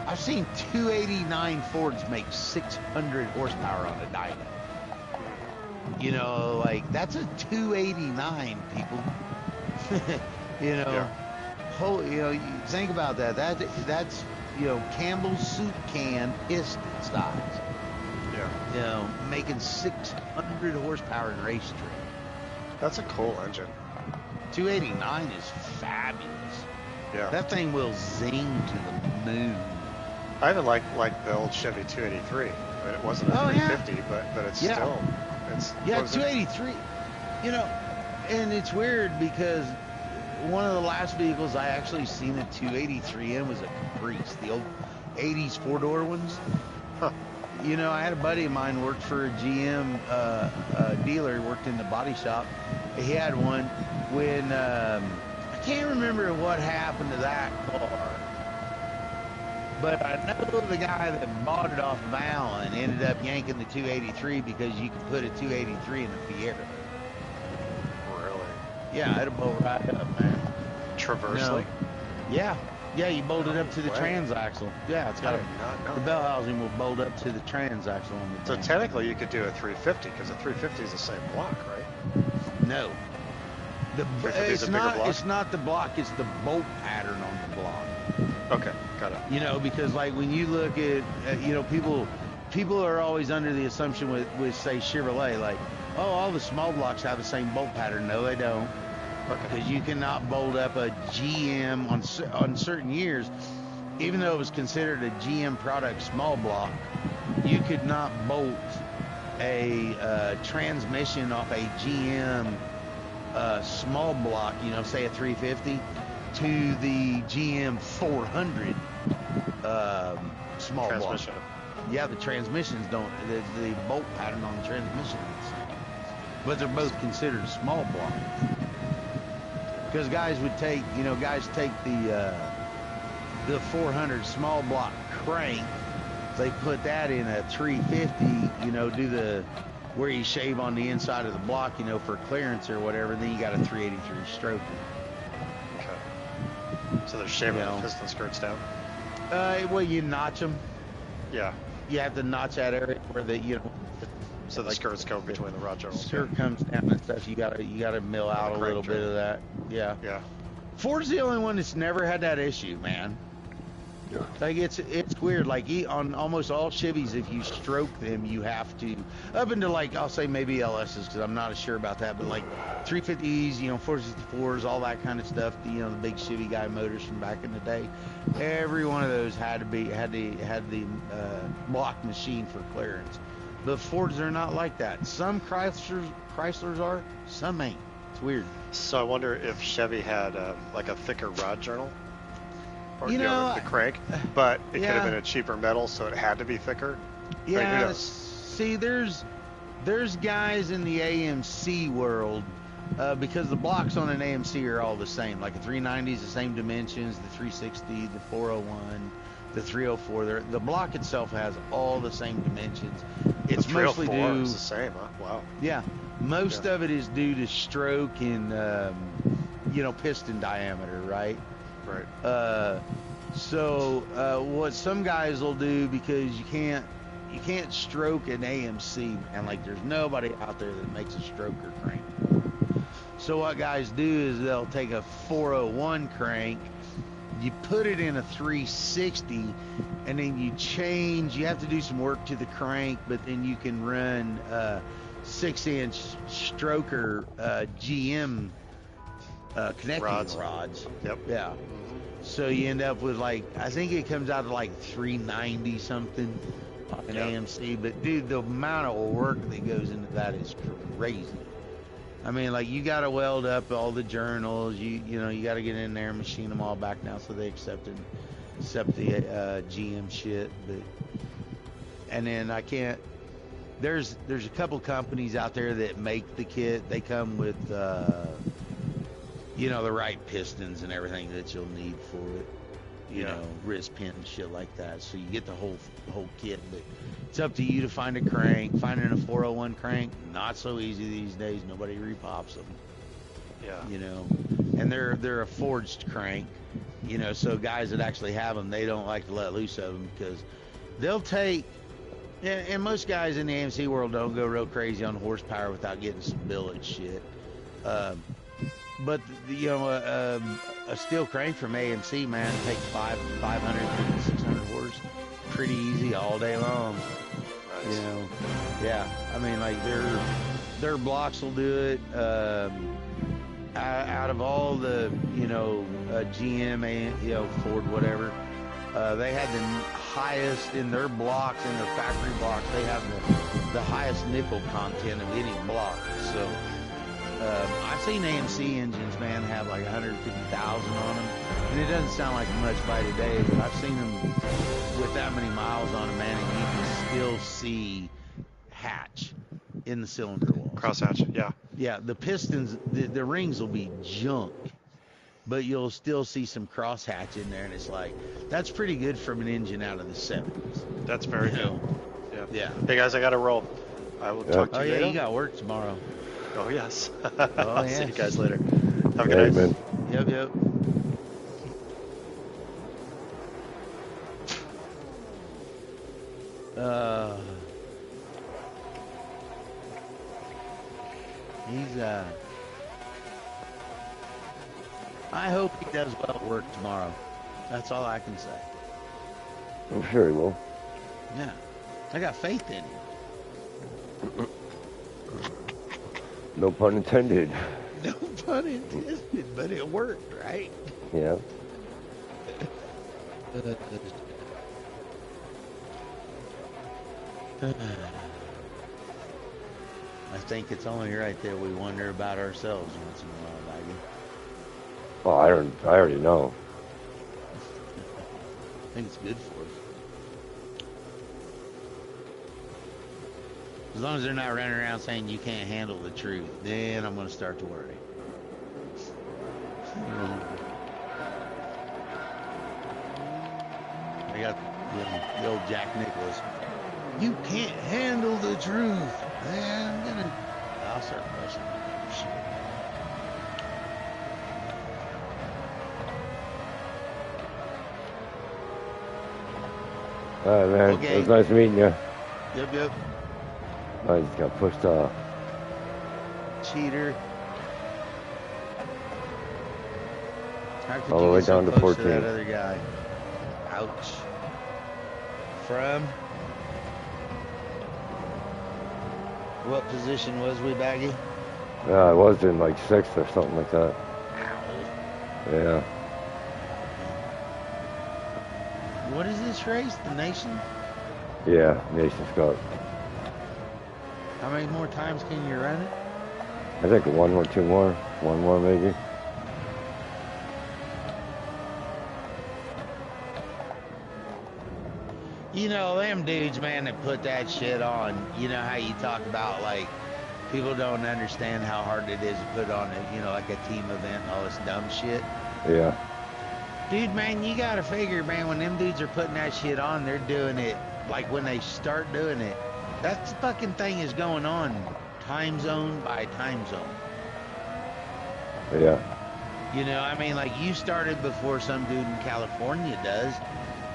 289 Fords make 600 horsepower on a dyno. You know, like, that's a 289, people. You know, Yeah. you know, you think about that. That's you know, Campbell's soup can piston size. Yeah. You know, making 600 horsepower in race trim. That's a cool engine. 289 is fabulous. Yeah. That thing will zing to the moon. I even like the old Chevy 283. I mean, it wasn't a Oh, yeah. 350, but it's Yeah. still, it's Yeah, what was it? 283. You know, and it's weird because one of the last vehicles I actually seen a 283 in was a Caprice, the old 80s four-door ones. Huh. You know, I had a buddy of mine worked for a GM dealer, worked in the body shop. He had one when, I can't remember what happened to that car. But I know the guy that bought it off of Allen ended up yanking the 283 because you could put a 283 in the Fiero. Really? Yeah, it'll bolt right up, man. Traversely? Yeah, you bolt it up to the Way. transaxle. Yeah, it's I got did not know the that. bell housing will bolt up to the transaxle on the So thing. technically, you could do a 350 because a 350 is the same block, right? No. 350 is a bigger block? It's not the block, it's the bolt pattern on the block. Okay, got it. You know, because like when you look at, you know, people are always under the assumption with say Chevrolet, like, oh, all the small blocks have the same bolt pattern. No, they don't. Okay. Because you cannot bolt up a GM on certain years, even though it was considered a GM product small block, you could not bolt a transmission off a GM small block, you know, say a 350, to the GM 400 small block. Transmission. Yeah, the transmissions don't, the bolt pattern on the transmission is the same. But they're both considered small block. Because guys take the 400 small block crank, they put that in a 350, you know, do the, where you shave on the inside of the block, you know, for clearance or whatever, then you got a 383 stroke. Okay. So they're shaving You know. the piston skirts down? Well, you notch them. Yeah. you have to notch that area where So the like skirts go between the rod journals. skirt comes down and stuff. You gotta mill out a little bit of that. Yeah. Yeah. Ford's the only one that's never had that issue, man. Yeah. Like it's weird. Like on almost all Chevys, if you stroke them, you have to up into like I'll say maybe LSs because I'm not as sure about that, but like 350s, 464s, all that kind of stuff. The big Chevy guy motors from back in the day. Every one of those had the block machine for clearance. But Fords are not like that. Some Chryslers are, some ain't. It's weird. So I wonder if Chevy had like a thicker rod journal, or the crank, but it could have been a cheaper metal, so it had to be thicker. Yeah. See, there's guys in the AMC world because the blocks on an AMC are all the same. Like a 390 is the same dimensions, the 360, the 401, the 304. The block itself has all the same dimensions. It's mostly due. It's the same, huh? Wow. Yeah. Most of it is due to stroke and piston diameter, right? Right. So what some guys will do, because you can't stroke an AMC, and like there's nobody out there that makes a stroker crank. So what guys do is they'll take a 401 crank, you put it in a 360, and then you have to do some work to the crank, but then you can run 6-inch stroker GM connecting rods. Yep. Yeah. So you end up with I think it comes out to like 390 something on an AMC. But dude, the amount of work that goes into that is crazy. I mean, like you got to weld up all the journals. You got to get in there and machine them all back now so they accept the GM shit. And then I can't. There's a couple companies out there that make the kit. They come with the right pistons and everything that you'll need for it. Wrist pin and shit like that. So you get the whole kit, but it's up to you to find a crank. Finding a 401 crank, not so easy these days. Nobody repops them. Yeah. And they're a forged crank. So guys that actually have them, they don't like to let loose of them because they'll take. And most guys in the AMC world don't go real crazy on horsepower without getting some billet shit. But a steel crank from AMC, man, takes 500, 600 horse, pretty easy all day long. Nice. Yeah. I mean, like their blocks will do it. Out of all the GM, Ford, whatever, they had the highest in their blocks, in their factory blocks. They have the highest nickel content of any block. So. I've seen AMC engines, man, have like 150,000 on them, and it doesn't sound like much by today, but I've seen them with that many miles on them, man, and you can still see hatch in the cylinder walls. Crosshatch, yeah. Yeah, the pistons, the rings will be junk, but you'll still see some crosshatch in there, and it's like, that's pretty good from an engine out of the 70s. That's very good. Yeah. Hey, guys, I got to roll. I will talk to you later. You got work tomorrow. Oh, yes. Oh, See you guys later. Have a good night. Man. Yep. He's I hope he does well at work tomorrow. That's all I can say. I'm sure he will. Yeah. I got faith in him. No pun intended. No pun intended, but it worked, right? Yeah. I think it's only right that we wonder about ourselves once in a while, Baggy. Well, I already know. I think it's good for us. As long as they're not running around saying you can't handle the truth, then I'm going to start to worry. I got the old Jack Nicklaus. You can't handle the truth. Man, I'll start questioning shit. All right, man. Okay. It was nice meeting you. Yep. I just got pushed off. Cheater. How could All the you way get so down to close 14. to that other guy? Ouch. From what position was we, Baggy? Yeah, I was in like 6th or something like that. Ow. Yeah. What is this race? The Nation? Yeah, Nation's Cup. How many more times can you run it? I think one or two more. One more maybe. You know, them dudes, man, that put that shit on, you know how you talk about, like, people don't understand how hard it is to put on, like a team event and all this dumb shit. Yeah. Dude, man, you gotta figure, man, when them dudes are putting that shit on, they're doing it, like, when they start doing it, that fucking thing is going on time zone by time zone. Yeah. You know, I mean, like, you started before some dude in California does,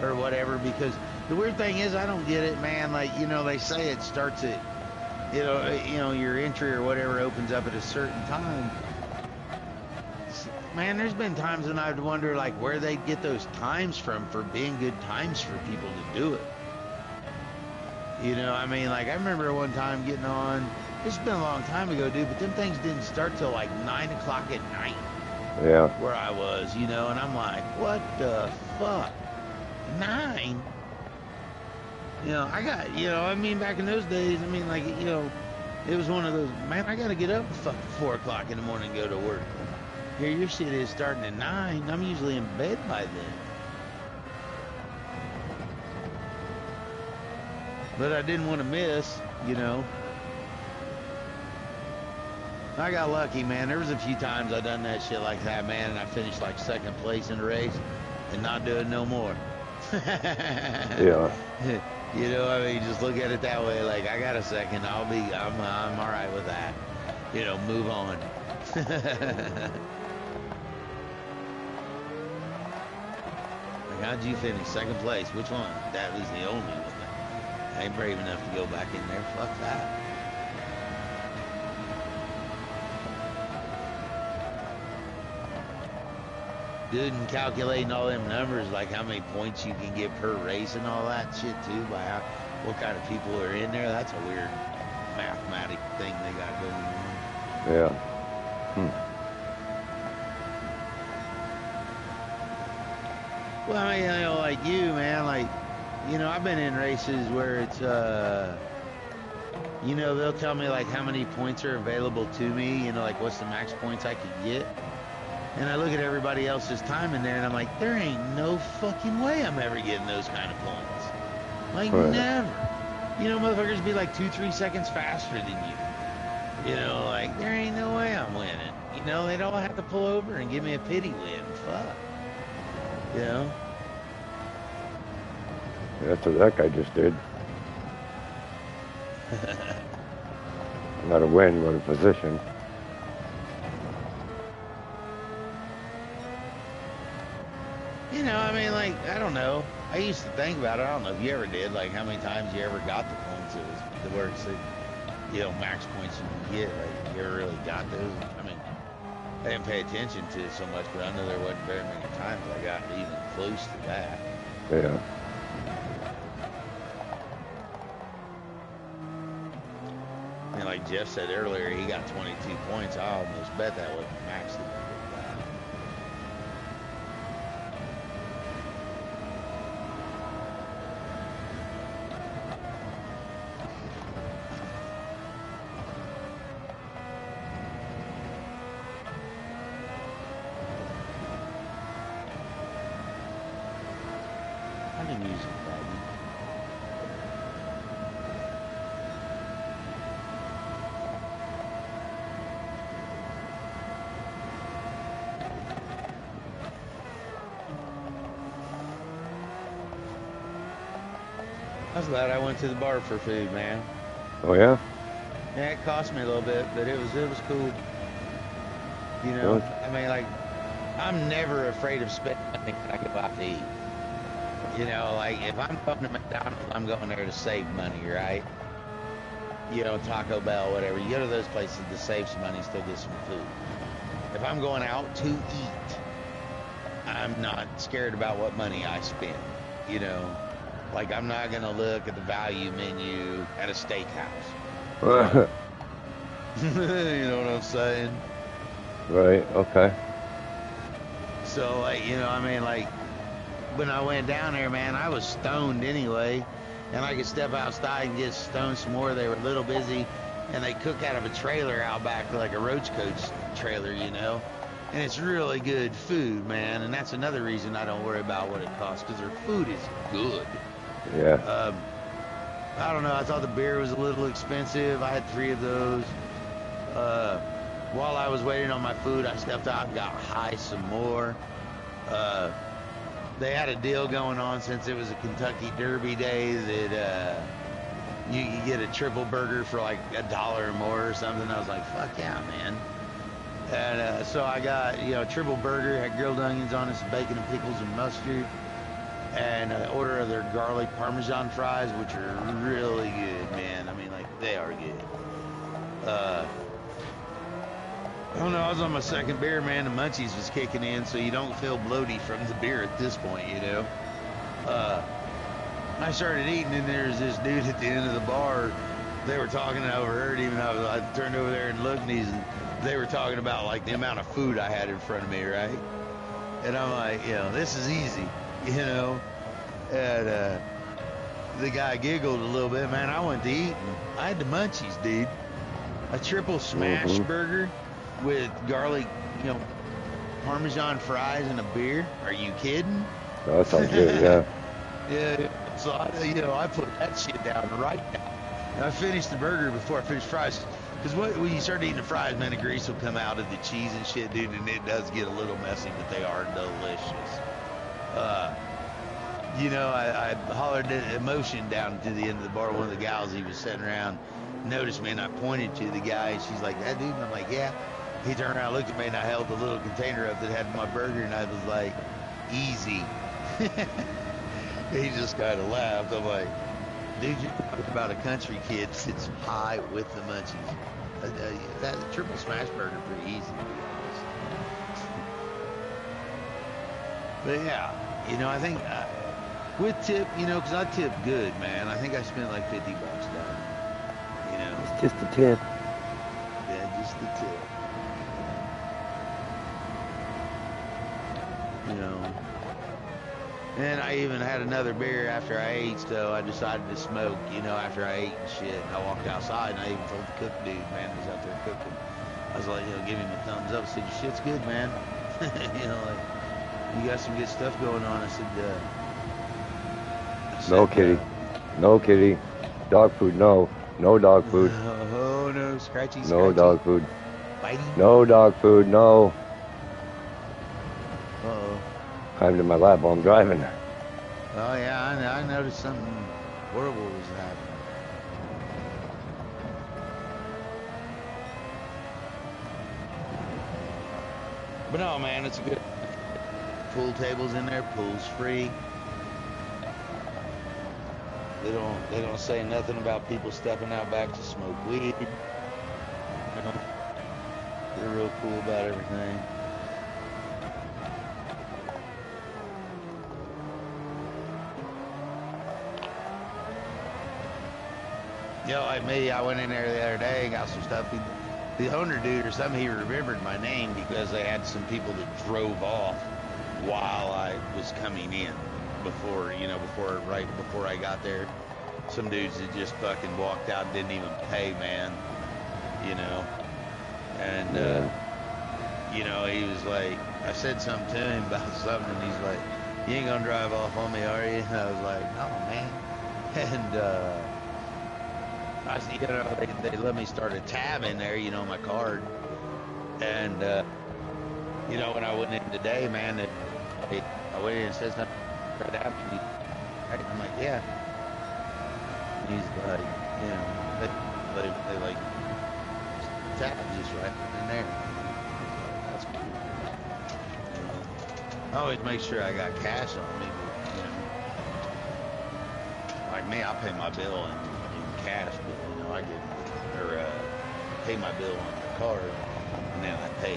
or whatever, because the weird thing is, I don't get it, man. Like, they say it starts at, your entry or whatever opens up at a certain time. Man, there's been times when I'd wonder, like, where they get those times from for being good times for people to do it. You know, I mean, like, I remember one time getting on, it's been a long time ago, dude, but them things didn't start till like 9 o'clock at night. Yeah. Where I was, and I'm like, what the fuck? 9? I got, I mean, back in those days, I mean, like, it was one of those, man, I gotta get up at fucking 4 o'clock in the morning and go to work. Here, your shit is starting at 9. I'm usually in bed by then. But I didn't want to miss, I got lucky, man. There was a few times I done that shit like that, man, and I finished like 2nd place in the race and not doing no more. Yeah. I mean, just look at it that way. Like, I got a 2nd. I'm all right with that. Move on. Like, how'd you finish? 2nd place. Which one? That was the only one. I ain't brave enough to go back in there. Fuck that. Dude, and calculating all them numbers, like how many points you can get per race and all that shit too, by what kind of people are in there, that's a weird mathematic thing they got going on. Yeah. Well, I mean, like you, man, like, I've been in races where it's, they'll tell me like how many points are available to me, like what's the max points I could get. And I look at everybody else's time in there, and I'm like, there ain't no fucking way I'm ever getting those kind of points. Like, right. Never. Motherfuckers be like 2-3 seconds faster than you. Like, there ain't no way I'm winning. They don't have to pull over and give me a pity win. Fuck. That's what that guy just did. Not a win, but a position. I mean, like, I don't know. I used to think about it. I don't know if you ever did, like, how many times you ever got the points. It was the word said, max points you can get. Like, you ever really got those? I mean, I didn't pay attention to it so much, but I know there wasn't very many times I got even close to that. Yeah. And like Jeff said earlier, he got 22 points. I almost bet that wasn't maxed. I was glad I went to the bar for food, man. Oh yeah? Yeah, it cost me a little bit, but it was cool. I mean, like, I'm never afraid of spending money when I go out to eat. You know, like if I'm going to McDonald's, I'm going there to save money, right? You know, Taco Bell, whatever. You go to those places to save some money, still get some food. If I'm going out to eat, I'm not scared about what money I spend. You know, like I'm not gonna look at the value menu at a steakhouse. Right. You know what I'm saying? Right. Okay. So, like, you know, I mean, like, when I went down there, man, I was stoned anyway, and I could step outside and get stoned some more. They were a little busy, and they cook out of a trailer out back, like a roach coach trailer, you know. And it's really good food, man, and that's another reason I don't worry about what it costs, because their food is good. Yeah. I don't know, I thought the beer was a little expensive. I had 3 of those. While I was waiting on my food, I stepped out and got high some more. They had a deal going on since it was a Kentucky Derby day that you could get a triple burger for like $1 or more or something. I was like, fuck yeah, man. And so I got, you know, a triple burger, had grilled onions on it, some bacon and pickles and mustard, and an order of their garlic Parmesan fries, which are really good, man. I mean, like, they are good. I don't know, I was on my second beer, man. The munchies was kicking in, so you don't feel bloaty from the beer at this point, you know. I started eating, and there's this dude at the end of the bar. They were talking, and I overheard him, and I turned over there and looked, and they were talking about, like, the amount of food I had in front of me, right? And I'm like, you know, this is easy, you know. And the guy giggled a little bit, man. I went to eat, and I had the munchies, dude. A triple smash burger with garlic, you know, Parmesan fries and a beer. Are you kidding? Oh, that sounds good. Yeah. Yeah. So I put that shit down right now. And I finished the burger before I finished fries. Because when you start eating the fries, man, the grease will come out of the cheese and shit, dude, and it does get a little messy, but they are delicious. You know, I hollered emotion down to the end of the bar. One of the gals, he was sitting around, noticed me, and I pointed to the guy, and she's like, that dude? And I'm like, yeah. He turned around, looked at me, and I held the little container up that had my burger, and I was like, easy. He just kind of laughed. I'm like, dude, you're talking about a country kid sits high with the munchies. That triple smash burger pretty easy, to be honest. But yeah, you know, I think with tip, you know, because I tip good, man. I think I spent like $50 down. You know, It's just a tip. yeah, just the tip. You know. And I even had another beer after I ate, so I decided to smoke, you know, after I ate and shit. And I walked outside, and I even told the cook dude, man, who was out there cooking. I was like, you know, give him a thumbs up. I said, your shit's good, man. You know, like, you got some good stuff going on. I said, No kitty. No kitty. Dog food, no. No dog food. Oh, no, scratchy. No dog food. Bitey. No dog food, no. Uh-oh. Climbed in my lap while I'm driving. Oh, yeah, I noticed something horrible was happening. But no, man, it's a good pool tables in there. Pool's free. They don't say nothing about people stepping out back to smoke weed. You know, they're real cool about everything. You know, like me, I went in there the other day and got some stuff. The owner dude or something, he remembered my name because they had some people that drove off while I was coming in right before I got there. Some dudes that just fucking walked out, didn't even pay, man. You know, and you know, he was like, I said something to him about something, and he's like, "You ain't gonna drive off on me, are you?" And I was like, "No, man." And I said, you know, they let me start a tab in there, you know, my card. And, you know, when I went in today, man, I went in and said something right after me. I'm like, yeah. And he's like, you know, they like, tab just right in there. That's cool. You know, I always make sure I got cash on me, but, you know, me, I pay my bill in cash, but you know, I get or pay my bill on the card, and then I pay.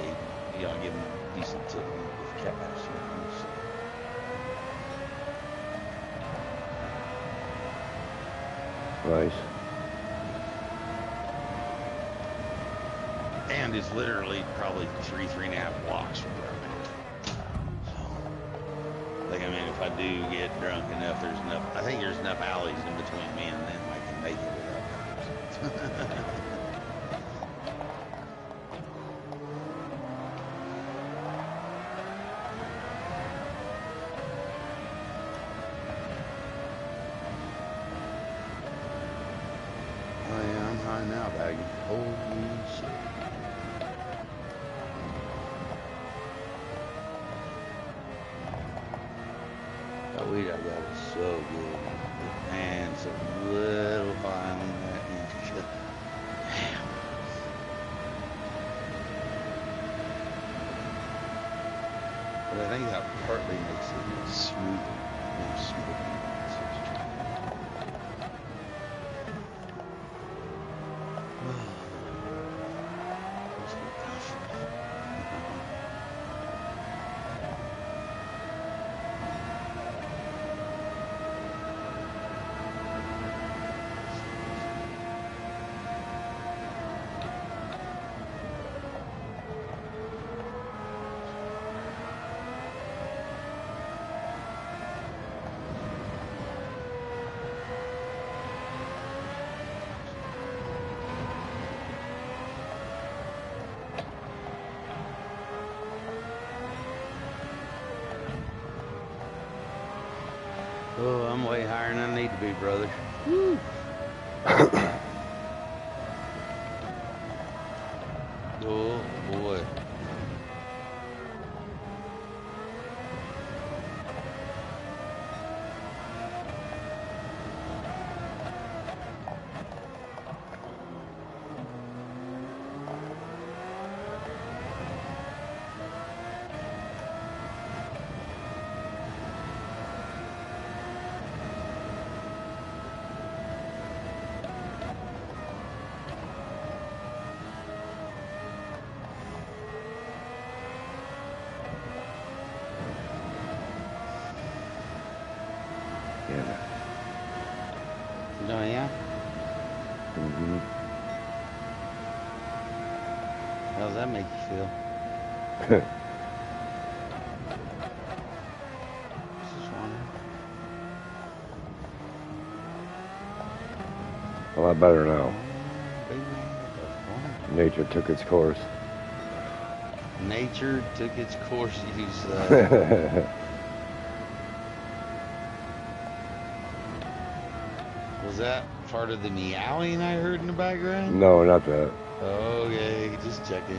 You know, I give them a decent tip with cash. You know, so. Nice. And it's literally probably 3.5 blocks from where I'm at. So, like, I mean, if I do get drunk enough, I think there's enough alleys in between me and them I can make it without cops. Oh yeah, I'm high now, baggy. Holy shit. That weed I got is so good. Man, it's a little high on that. Damn. But I think that partly makes it smoother. More smoother. Oh, I'm way higher than I need to be, brother. Woo. Oh, boy. Yeah. Oh, yeah? Mm-hmm. How does that make you feel? Just wondering. A lot better now. Big man, that's fine. Nature took its course. Nature took its course, you say. Was that part of the meowing I heard in the background? No, not that. Okay, just checking.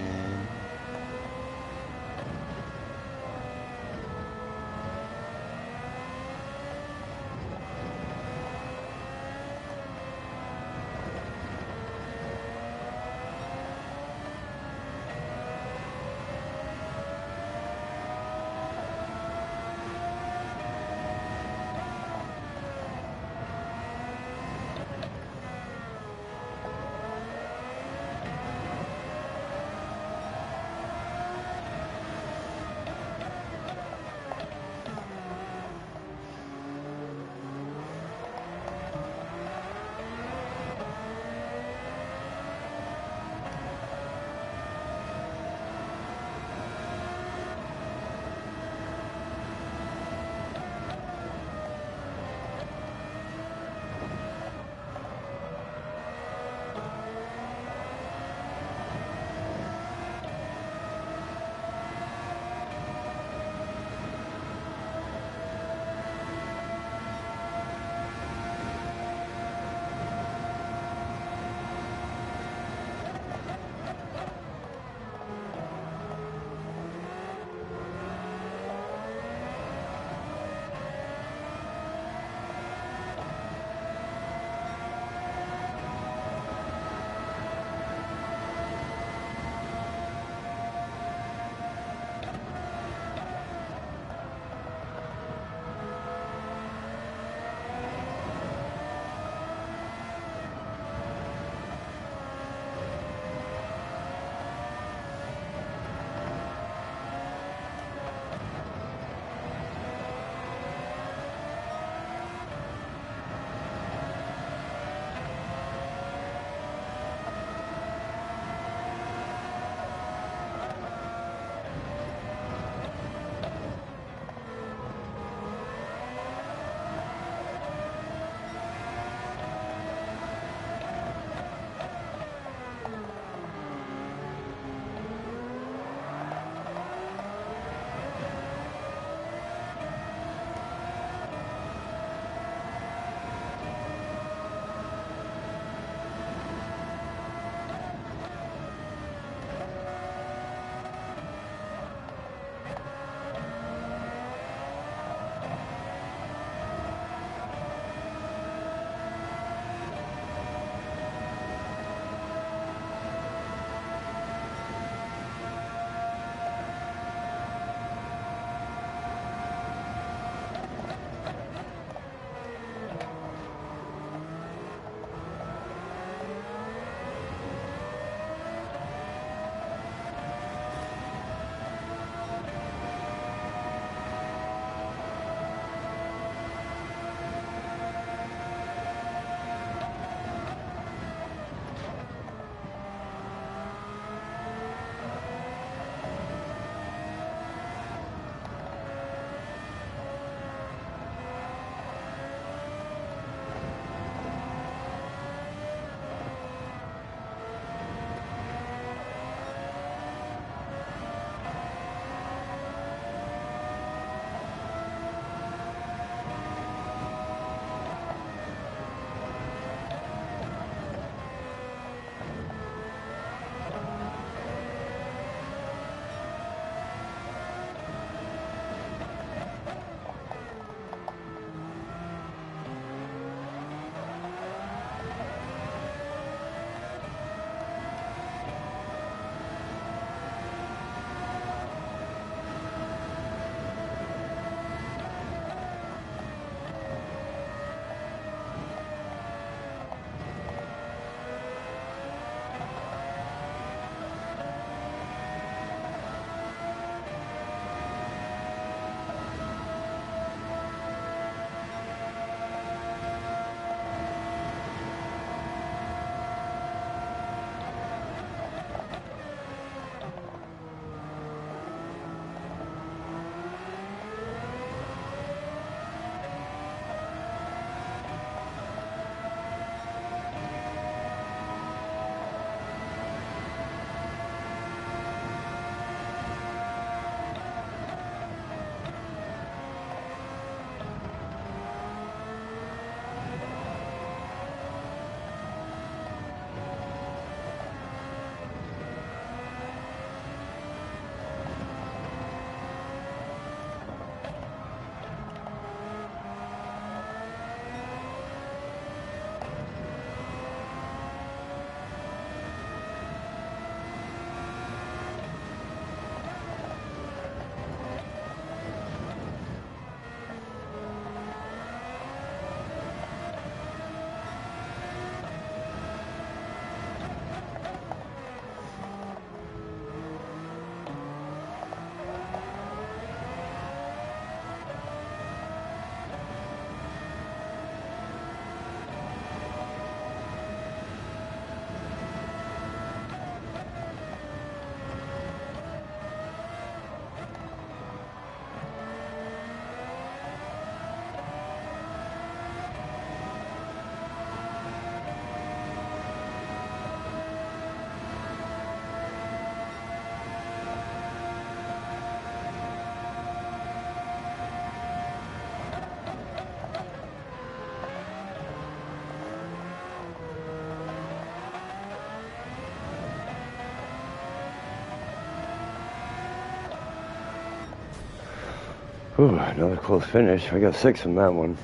Whew, another close finish. I got 6 from that one.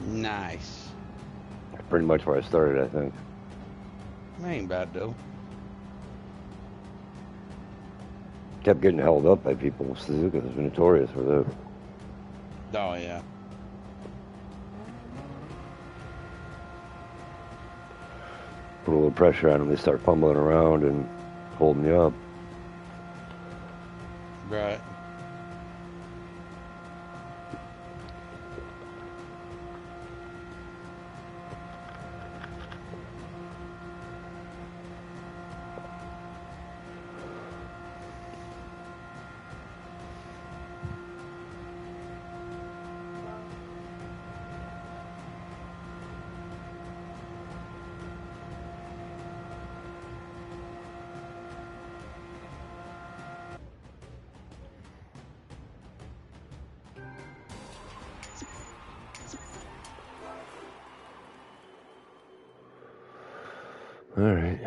Nice. Pretty much where I started, I think. Ain't bad though. Kept getting held up by people. Suzuka was notorious for that. Oh yeah. Put a little pressure on them, they start fumbling around and holding you up. Right. All right.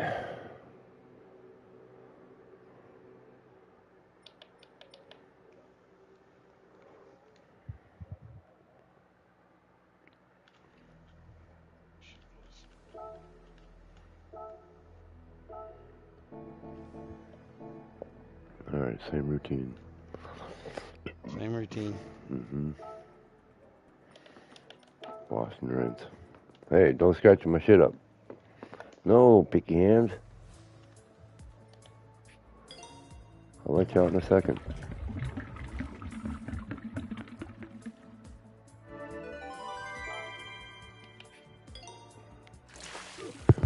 All right, same routine. Same routine. Mm-hmm. Wash and rinse. Hey, don't scratch my shit up. No, picky hands. I'll let you out in a second.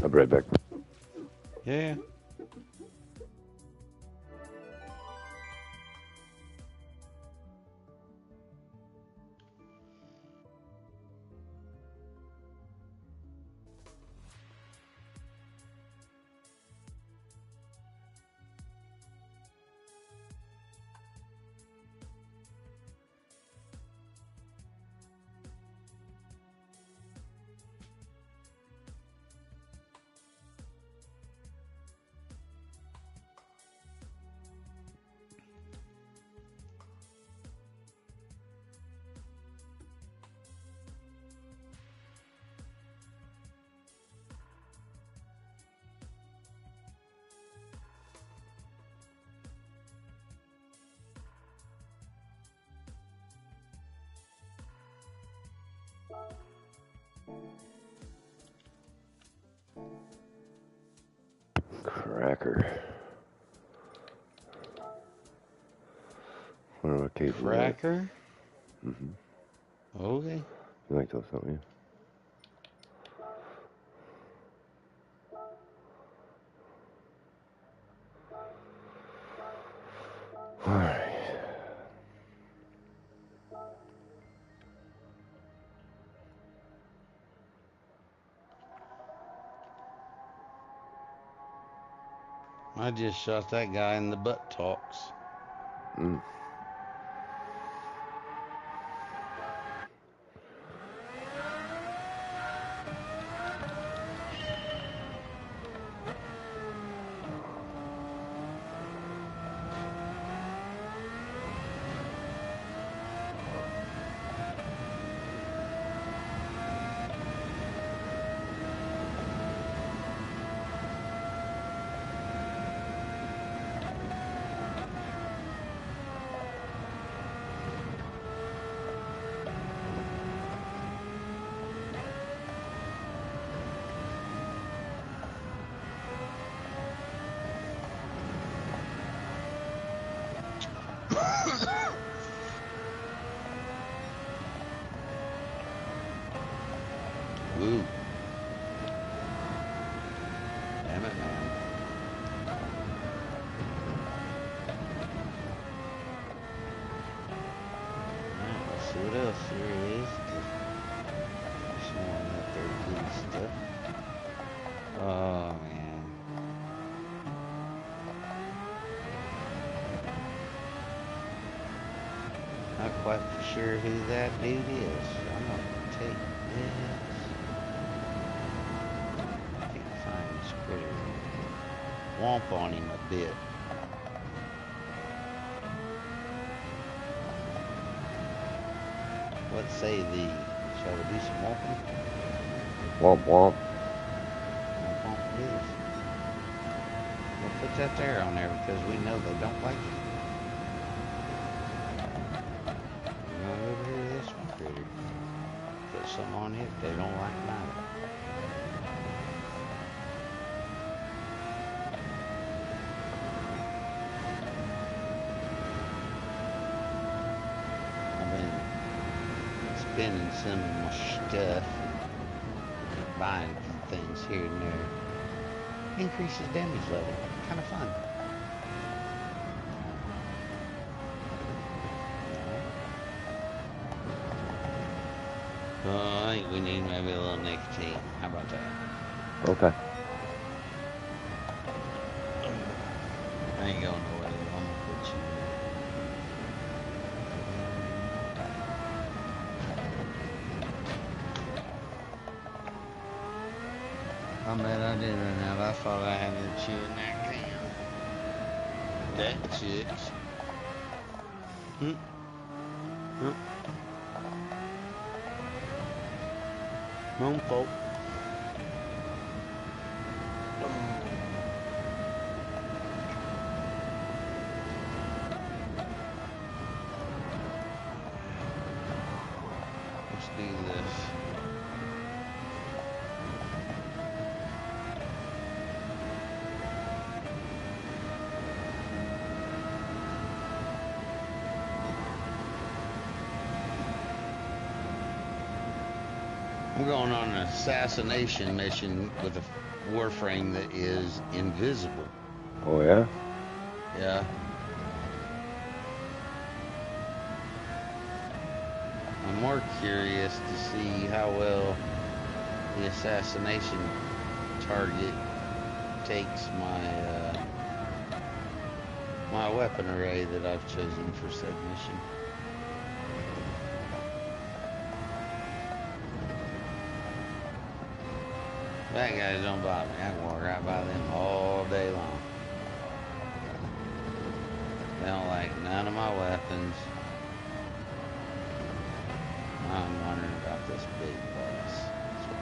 I'll be right back. Yeah. Cracker. What about cake? Cracker? Mm-hmm. Okay. You like those, don't you? All right. I just shot that guy in the buttocks. Mm. Woo. Damn it, man. Alright, let's see what else here is. Showing that there good stuff. Oh, man. Not quite for sure who that dude is. I'm gonna take this. Can't find this critter. Womp on him a bit. What say thee? Shall we do some walking? Womp womp. Womp womp it is. We'll put that there on there because we know they don't like it. Now over here, this one critter. Put some on it they don't like neither. I've been spending some of my stuff, buying things here and there. Increases damage level. Kind of fun. I think we need maybe a little nicotine. How about that? Okay. I ain't going nowhere. I'm gonna put you I bet I did run out. I thought I had to chew in that can. That chicks. Hmm. Hmm. Home folk. Let's do this. I'm going on an assassination mission with a warframe that is invisible. Oh yeah. Yeah. I'm more curious to see how well the assassination target takes my weapon array that I've chosen for said mission. That guys don't bother me. I can walk right by them all day long. They don't like none of my weapons. I'm wondering about this big boss. That's what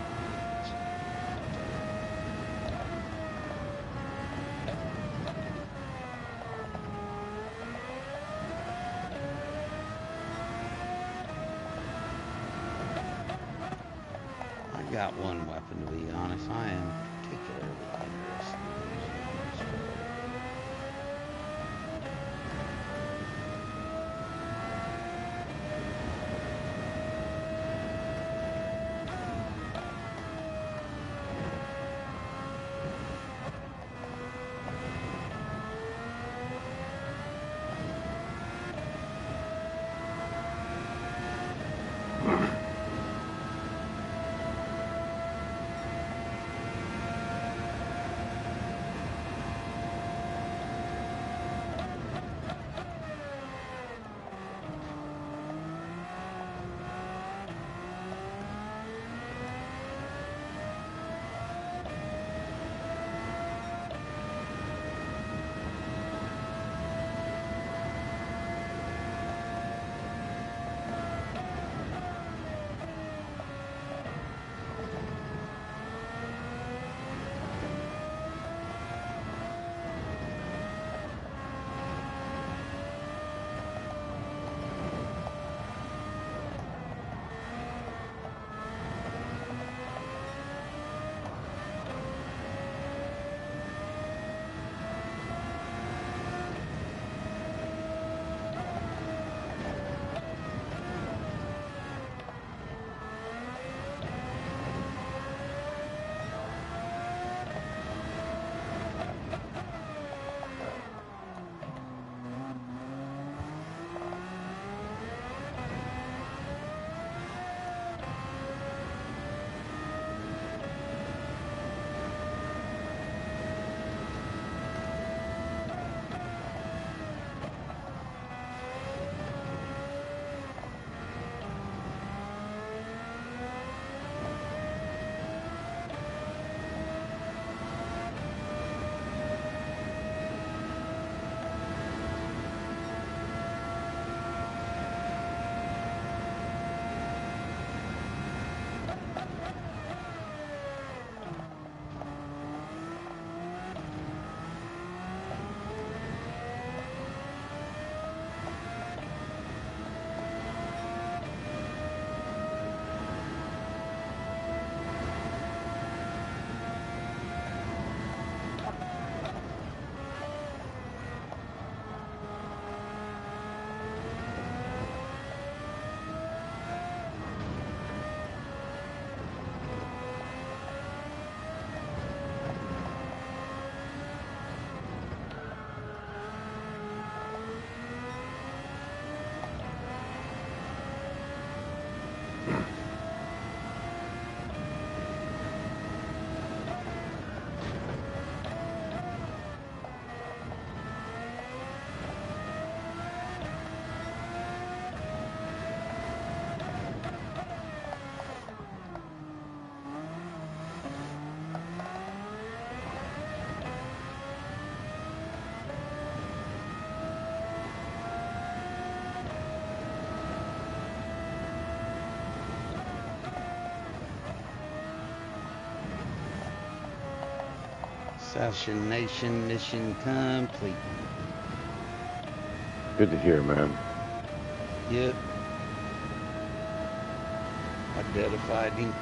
I got one weapon, to be honest. I am particularly interested in this. Assassination mission complete. Good to hear, man. Yep. Identified him.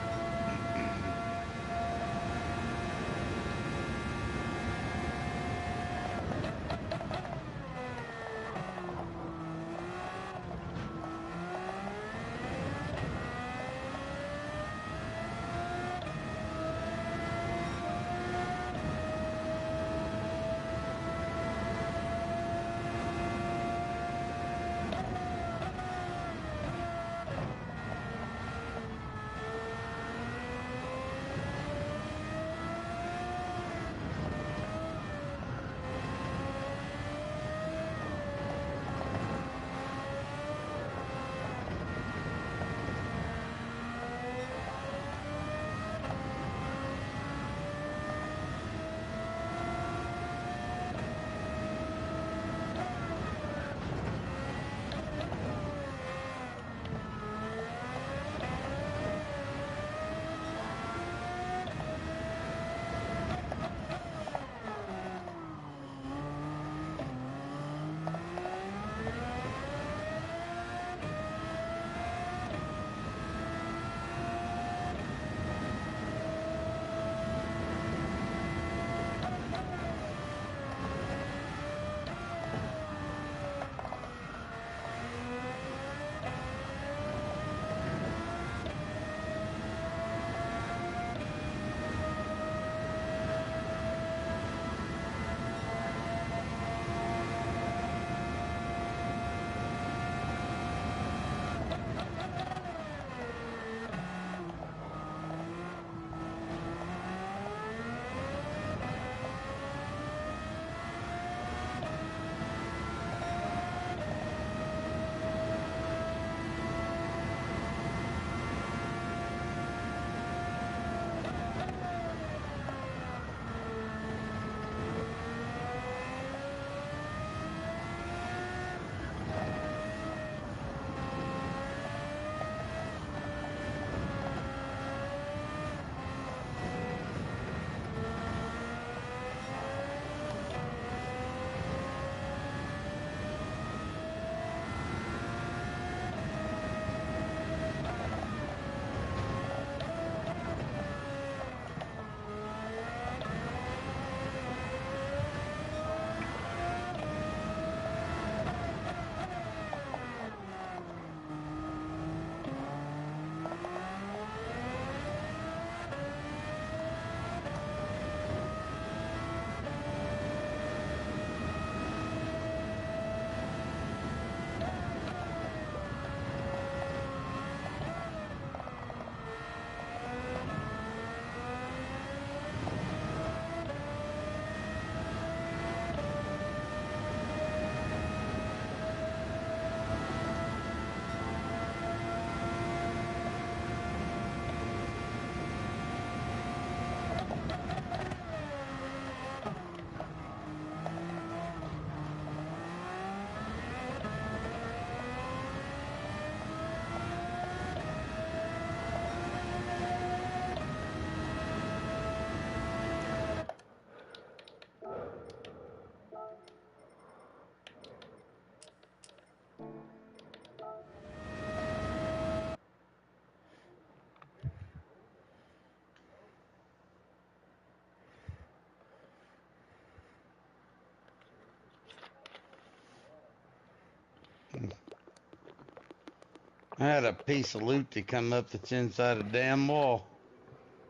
I had a piece of loot that come up that's inside a damn wall.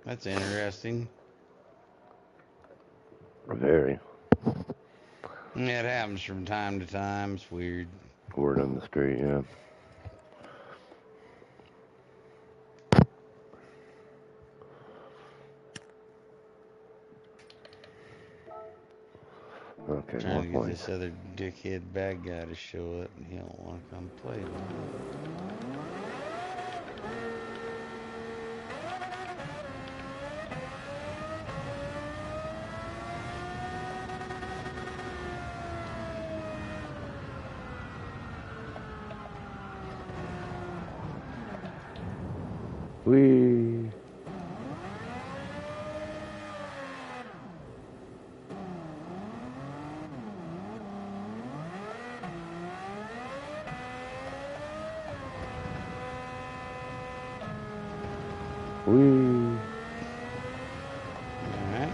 That's interesting. Very. Yeah, it happens from time to time. It's weird. Word on the street, yeah. Okay, Trying more to get points. this other dickhead bad guy to show up, and he don't want to come play with me. Whee! Whee! Alright.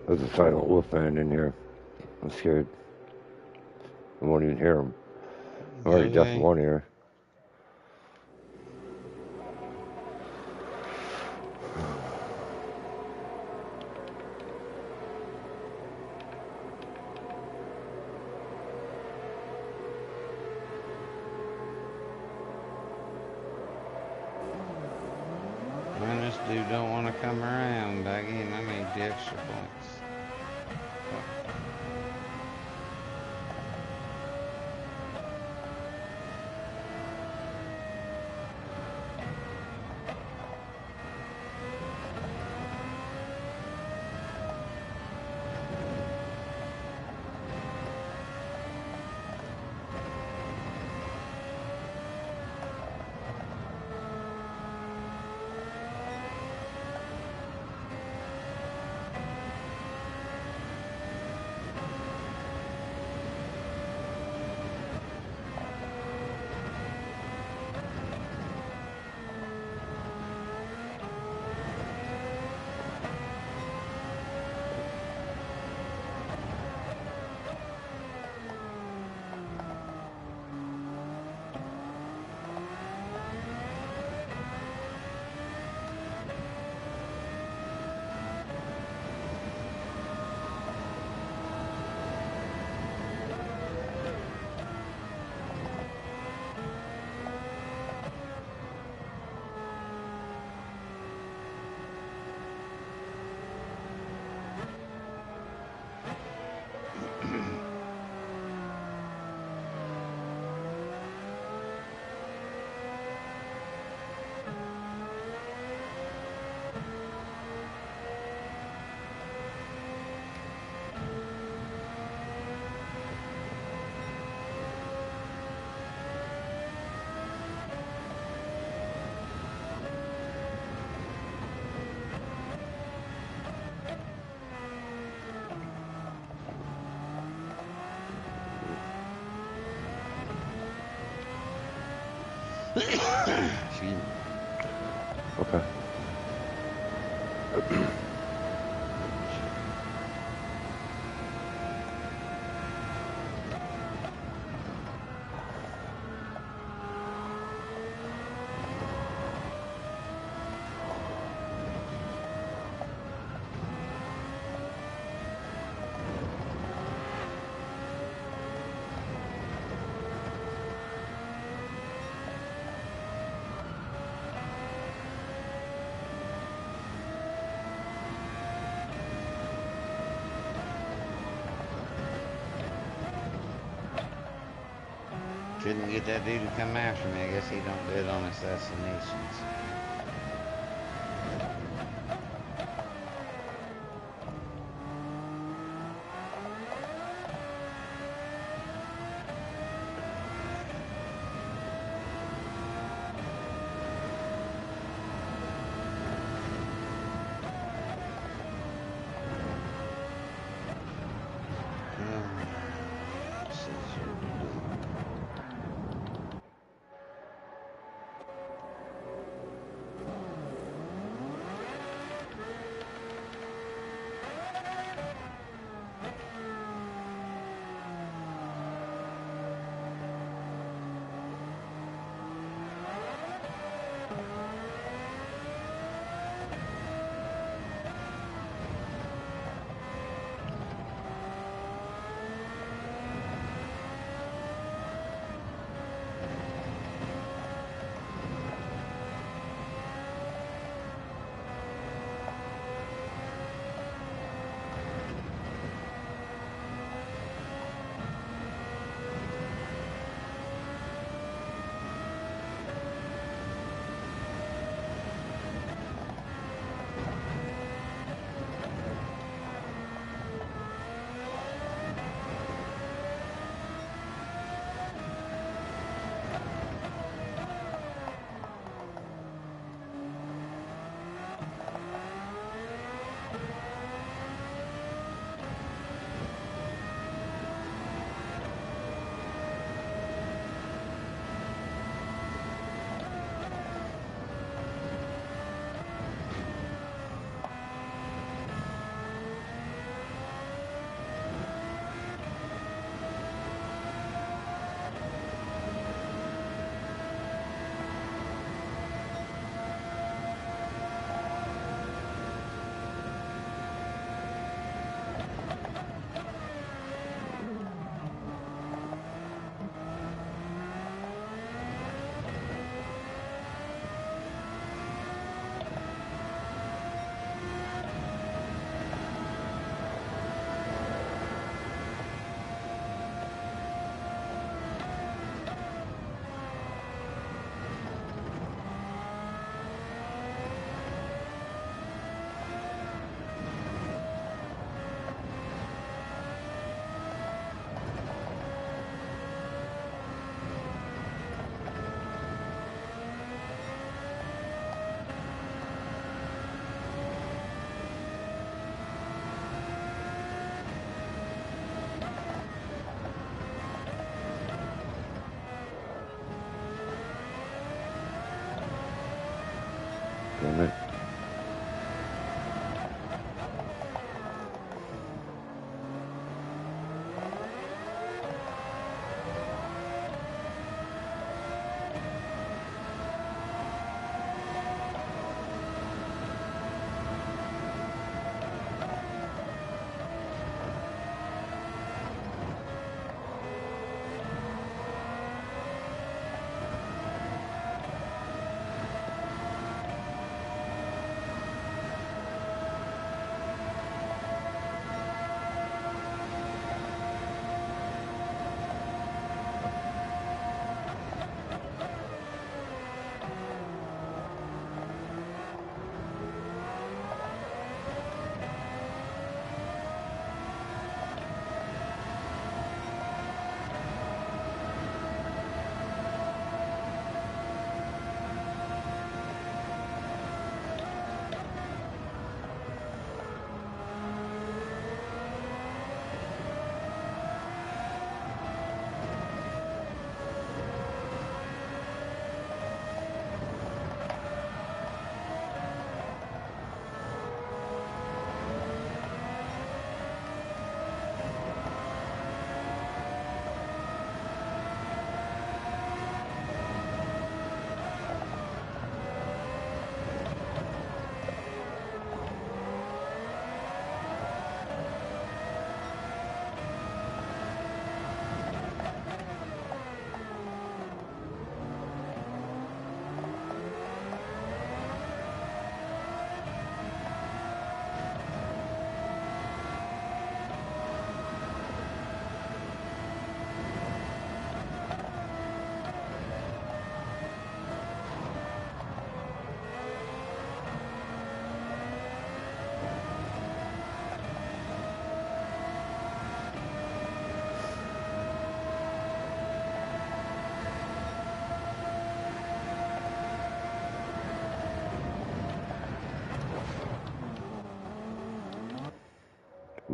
There's a silent wolf man in here. I'm scared. I won't even hear him. I already Okay. deaf in one ear. Man, this dude don't want to come around again. I need the extra points. Excuse me. Okay. Couldn't get that dude to come after me. I guess he don't bid on assassinations.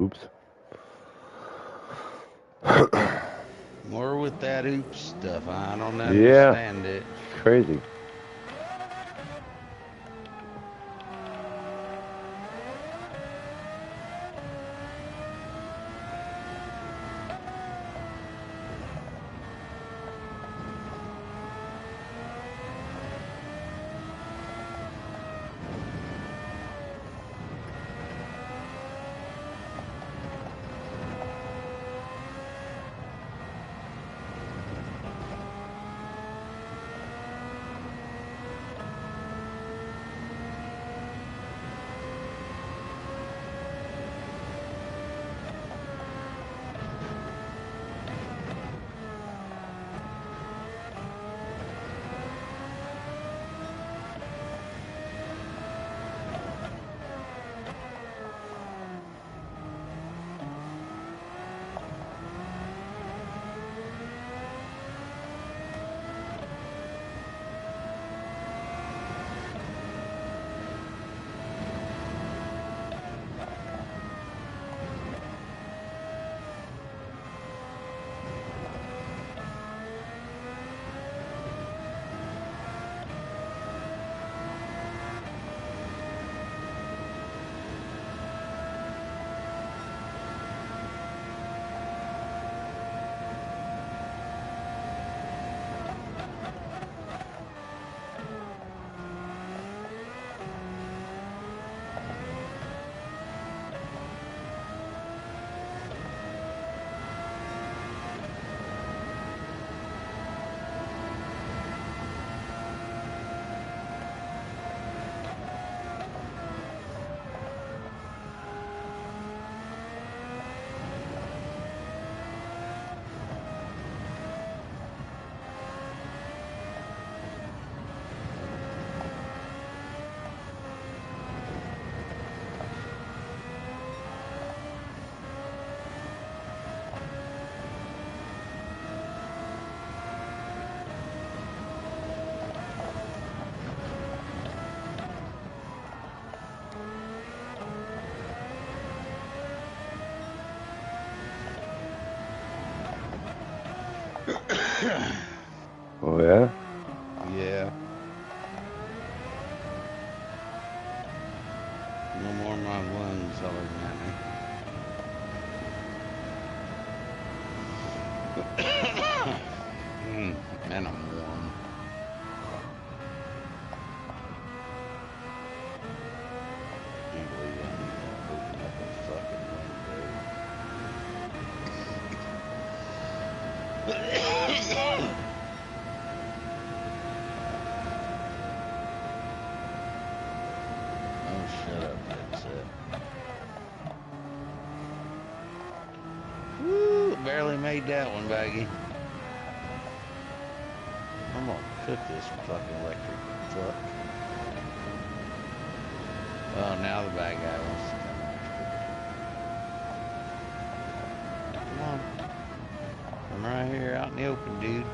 Oops. More with that oops stuff. I don't Yeah. understand it. Crazy. Oh yeah. Yeah. No more of my lungs hollering at me. And I'm warm. Can't believe I need to open up a fucking window. Oh, shut up, headset. Woo! Barely made that one, Baggy. I'm gonna cook this fucking electric fuck. Oh, now the bad guy wants to come after me. Come on. I'm right here out in the open, dude.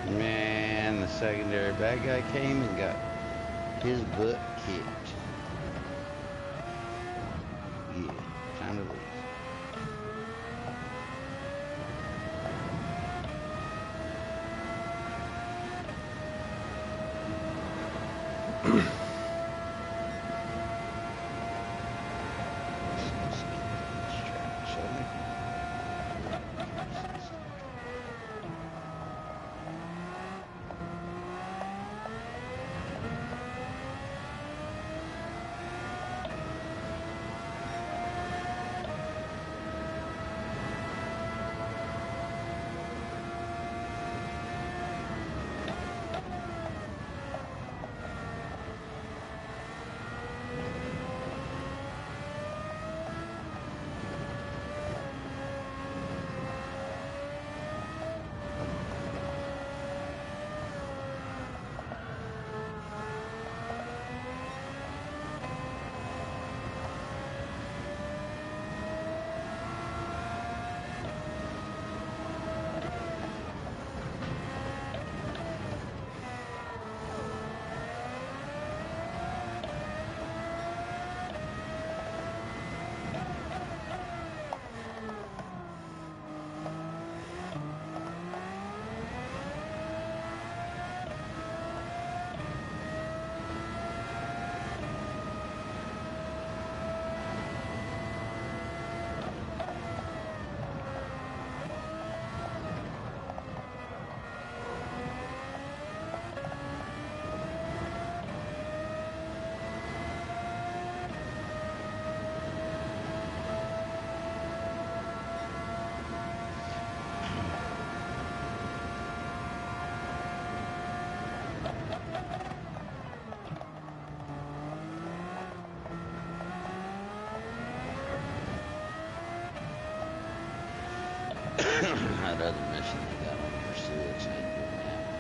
Man, the secondary bad guy came and got his butt kicked. Yeah, time to leave. that other mission they got on Pursuits. I ain't doing that.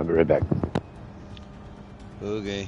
I'll be right back. Okay.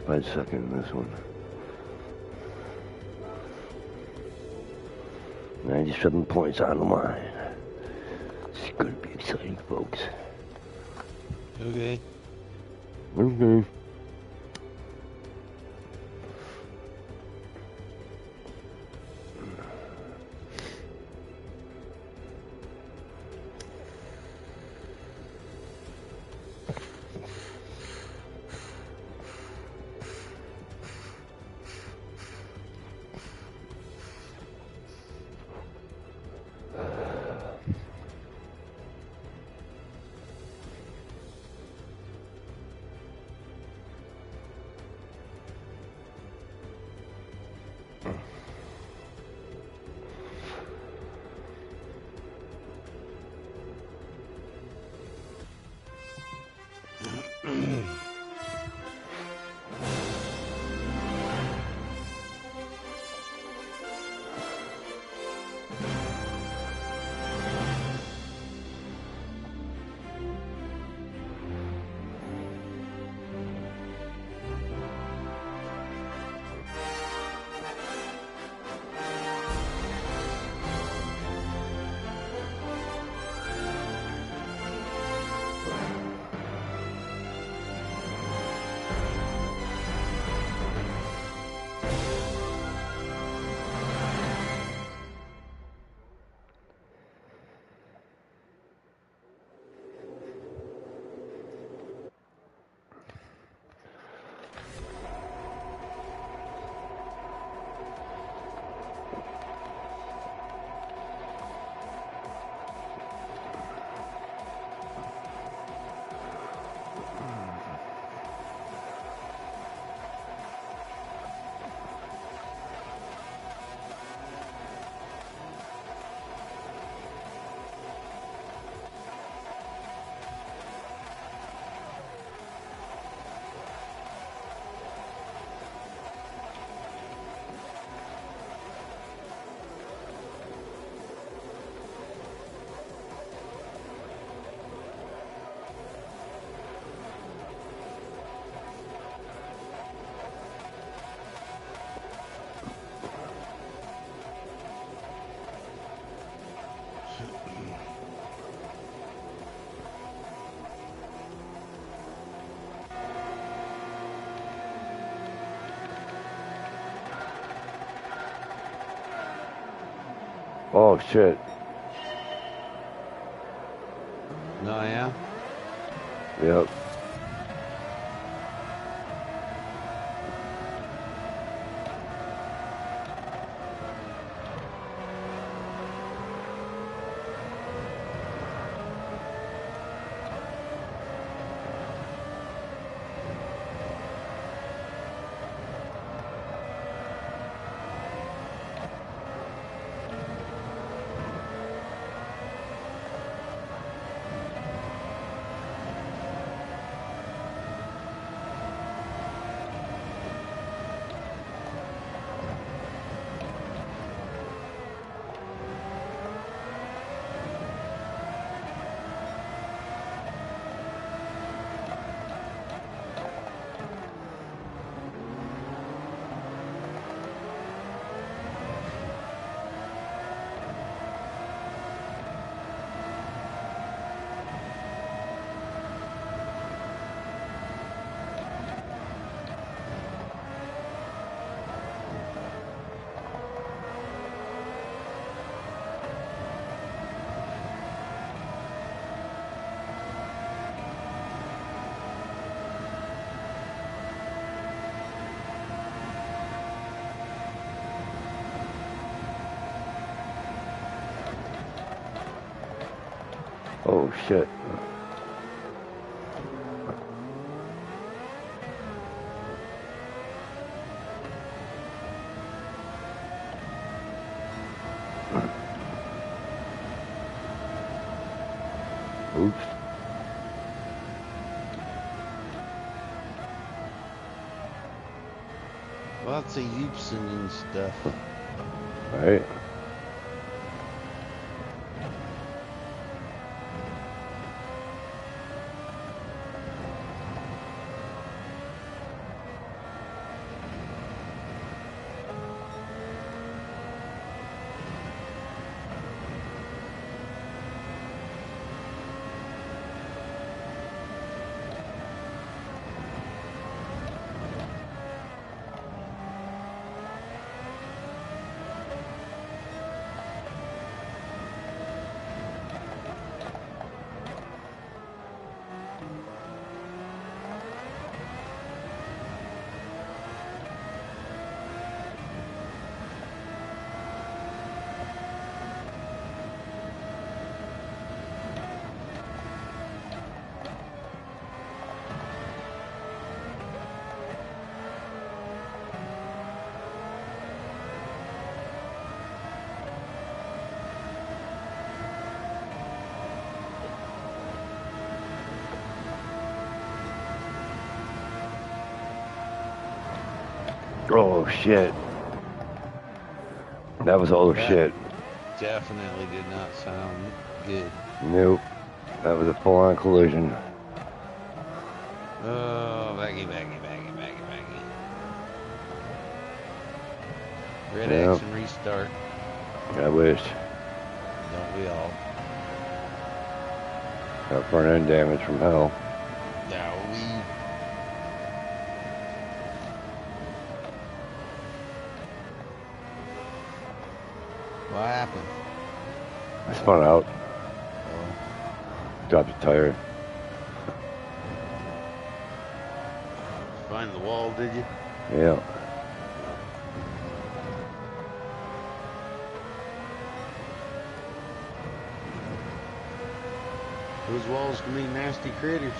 if I'd second in this one. 97 points on the line. It's going to be exciting, folks. Okay. Okay. Oh, shit. No, yeah? Yep. Oh, shit. Oops. Lots of Youpson and stuff. Right. Oh shit. That was all That shit. definitely did not sound good. Nope. That was a full-on collision. Oh, baggy. Red Yep. X and restart. I wish. Don't we all? Got front end damage from hell. Now we. What happened? I spun out. Oh, Dropped the tire. find the wall, did you? Yeah. Those walls can be nasty critters.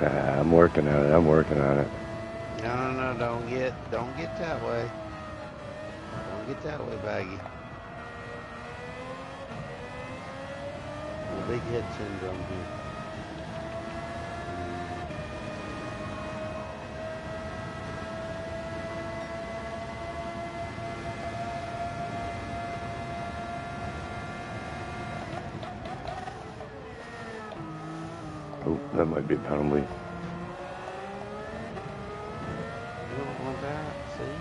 I'm working on it. I'm working on it. No, don't get that way. Don't get that way, Baggy. Big head syndrome here. Oh, that might be a penalty. You don't want that, see?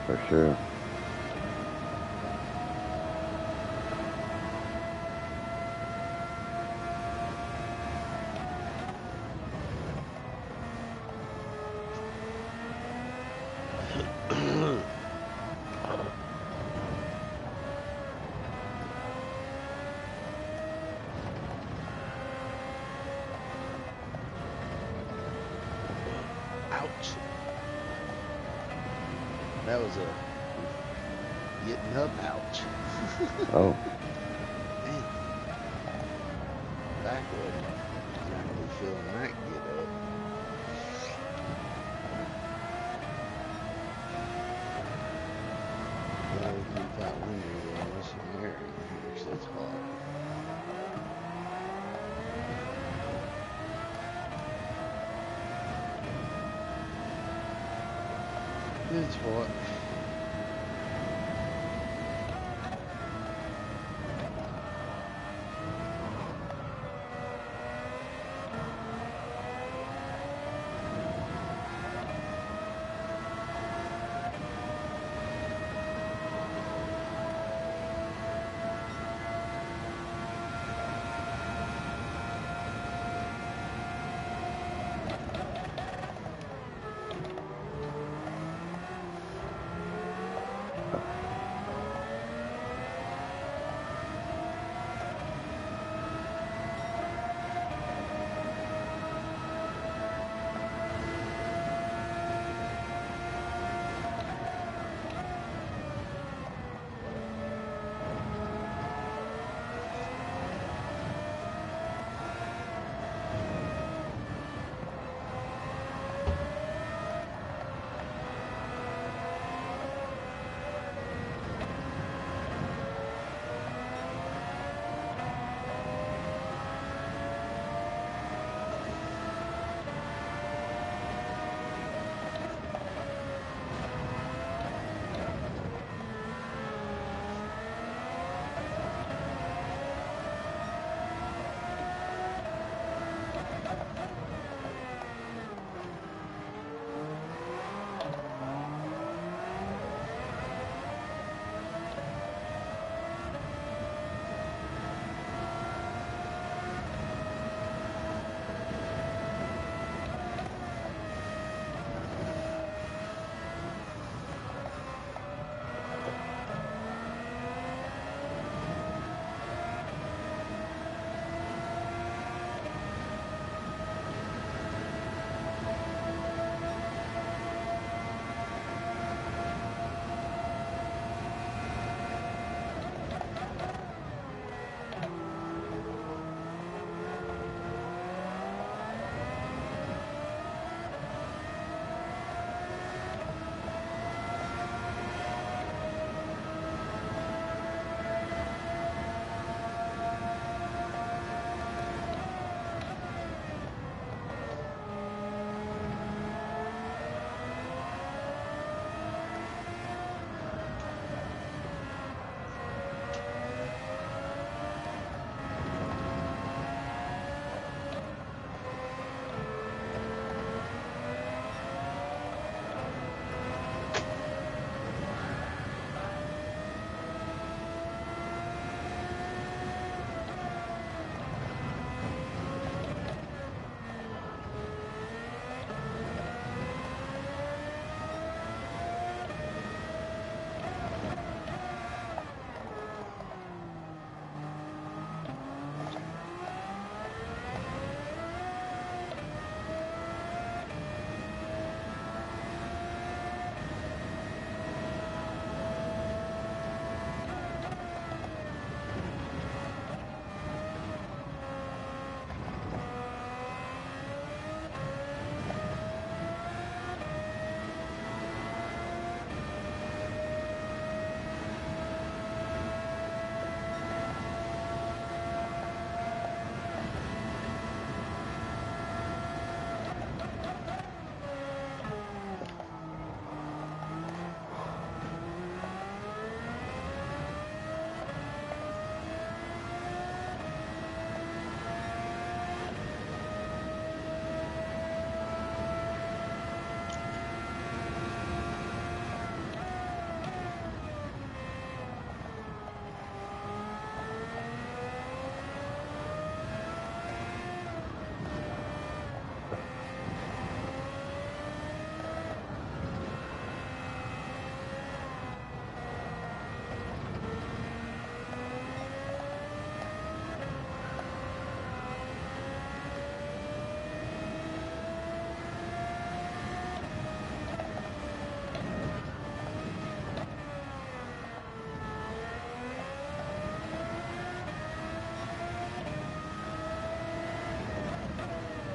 For sure. Ouch. That was a getting up ouch. Oh, Man. Back wasn't exactly feeling that get up. Well, keep that window going with some air in here, so it's hot. It's hot.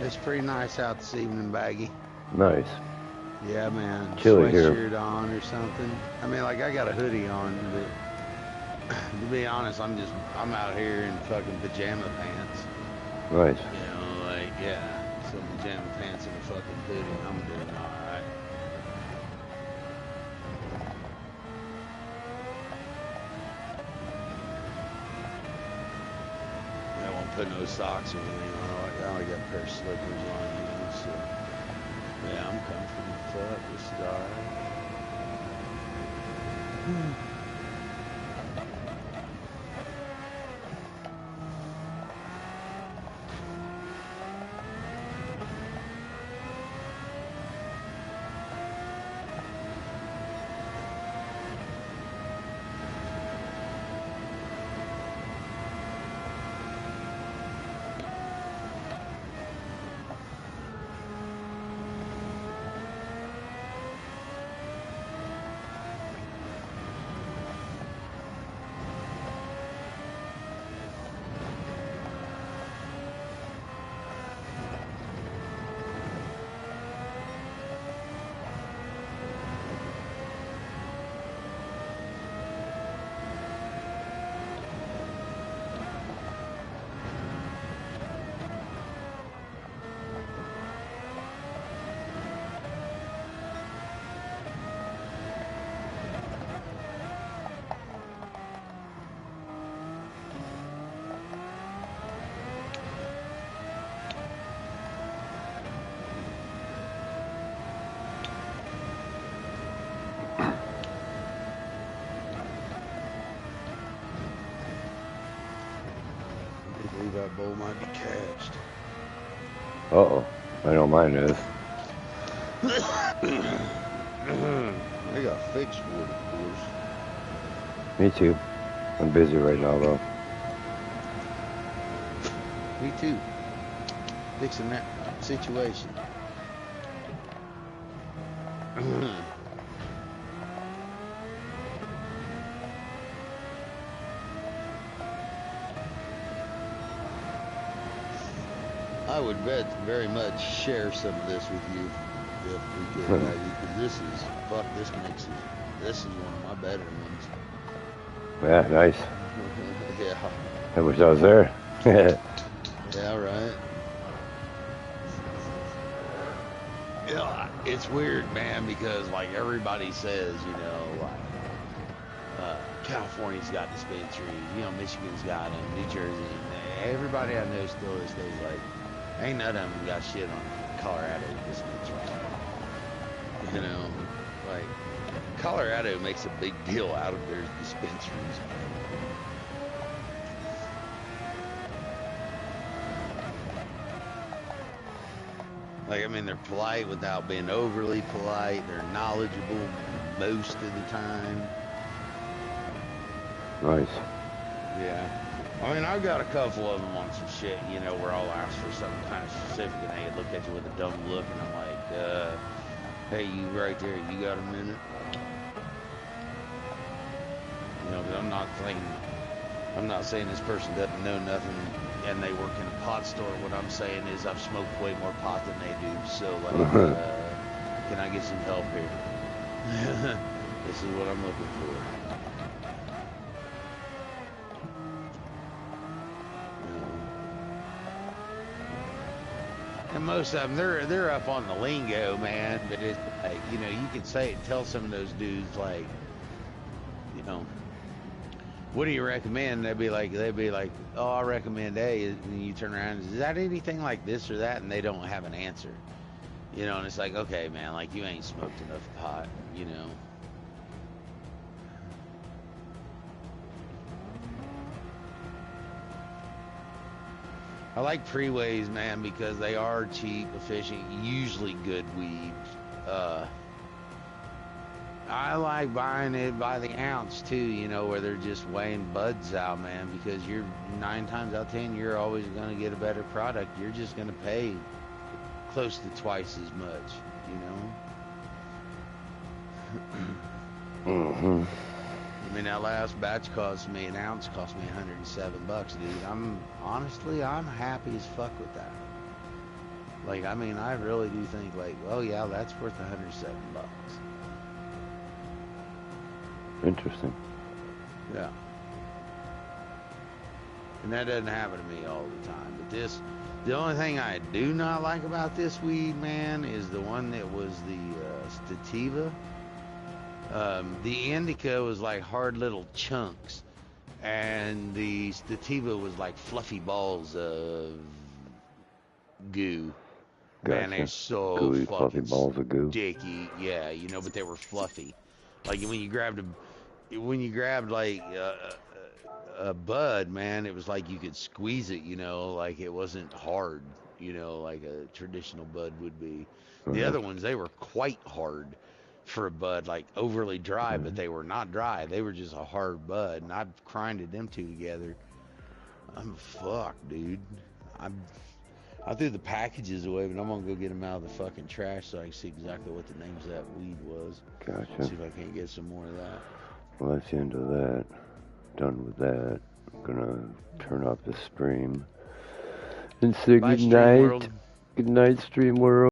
It's pretty nice out this evening, Baggy. Nice. Yeah, man. Chilly here. Sweatshirt on or something. I mean, like, I got a hoodie on, but to be honest, I'm out here in fucking pajama pants. Nice. You know, like, yeah, some pajama pants and a fucking hoodie. I'm doing all right. I won't put no socks or anything on. I only got a pair of slippers on, you know, so yeah, I'm comfortable. Fuck, this is all right. That bowl might be catched. Uh-oh. I know mine is. I got fixed for it, of course. Me too. I'm busy right now, though. Me too. Fixing that situation. I would very much share some of this with you if we could, because this is one of my better ones. Yeah, nice. Yeah. I wish I was there. Yeah, right. Yeah, it's weird, man, because like everybody says, you know, like California's got dispensaries, you know, Michigan's got them, New Jersey, and everybody I know still is like, ain't none of them got shit on Colorado dispensary. You know, like Colorado makes a big deal out of their dispensaries. Like, I mean, they're polite without being overly polite. They're knowledgeable most of the time. Nice. Yeah. I mean, I've got a couple of them on some shit, you know, where I'll ask for something kind of specific and they look at you with a dumb look and I'm like, hey, you right there, you got a minute? You know, 'cause I'm not saying this person doesn't know nothing and they work in a pot store. What I'm saying is I've smoked way more pot than they do. So, like, can I get some help here? This is what I'm looking for. And most of them, they're up on the lingo, man. But it's like, you know, you can say it, tell some of those dudes, like, you know, what do you recommend? They'd be like, oh, I recommend A. And you turn around, is that anything like this or that? And they don't have an answer, you know. And it's like, okay, man, like you ain't smoked enough pot, you know. I like Freeways, man, because they are cheap, efficient, usually good weed. I like buying it by the ounce too, you know, where they're just weighing buds out, man, because you're 9 times out of 10, you're always going to get a better product. You're just going to pay close to twice as much, you know. Mm-hmm. I mean, that last batch cost me, an ounce cost me $107, dude. I'm happy as fuck with that. Like, I mean, I really do think, like, well, yeah, that's worth $107. Interesting. Yeah. And that doesn't happen to me all the time. But this, the only thing I do not like about this weed, man, is the one that was the sativa. The indica was like hard little chunks, and the sativa was like fluffy balls of goo. Man, they're Gotcha. so Gooey, fluffy fucking balls of goo. sticky. Yeah, you know, but they were fluffy. Like when you grabbed like a bud, man, it was like you could squeeze it, you know, like it wasn't hard, you know, like a traditional bud would be. The Right. other ones, they were quite hard for a bud, like overly dry, but they were not dry. They were just a hard bud, and I've grinded them two together. I'm fucked, dude. I threw the packages away, but I'm gonna go get them out of the fucking trash so I can see exactly what the names of that weed was. Gotcha. See if I can't get some more of that. Well, that's the end of that. Done with that. I'm gonna turn off the stream and say Bye, good Stream night. World. Good night, Stream World.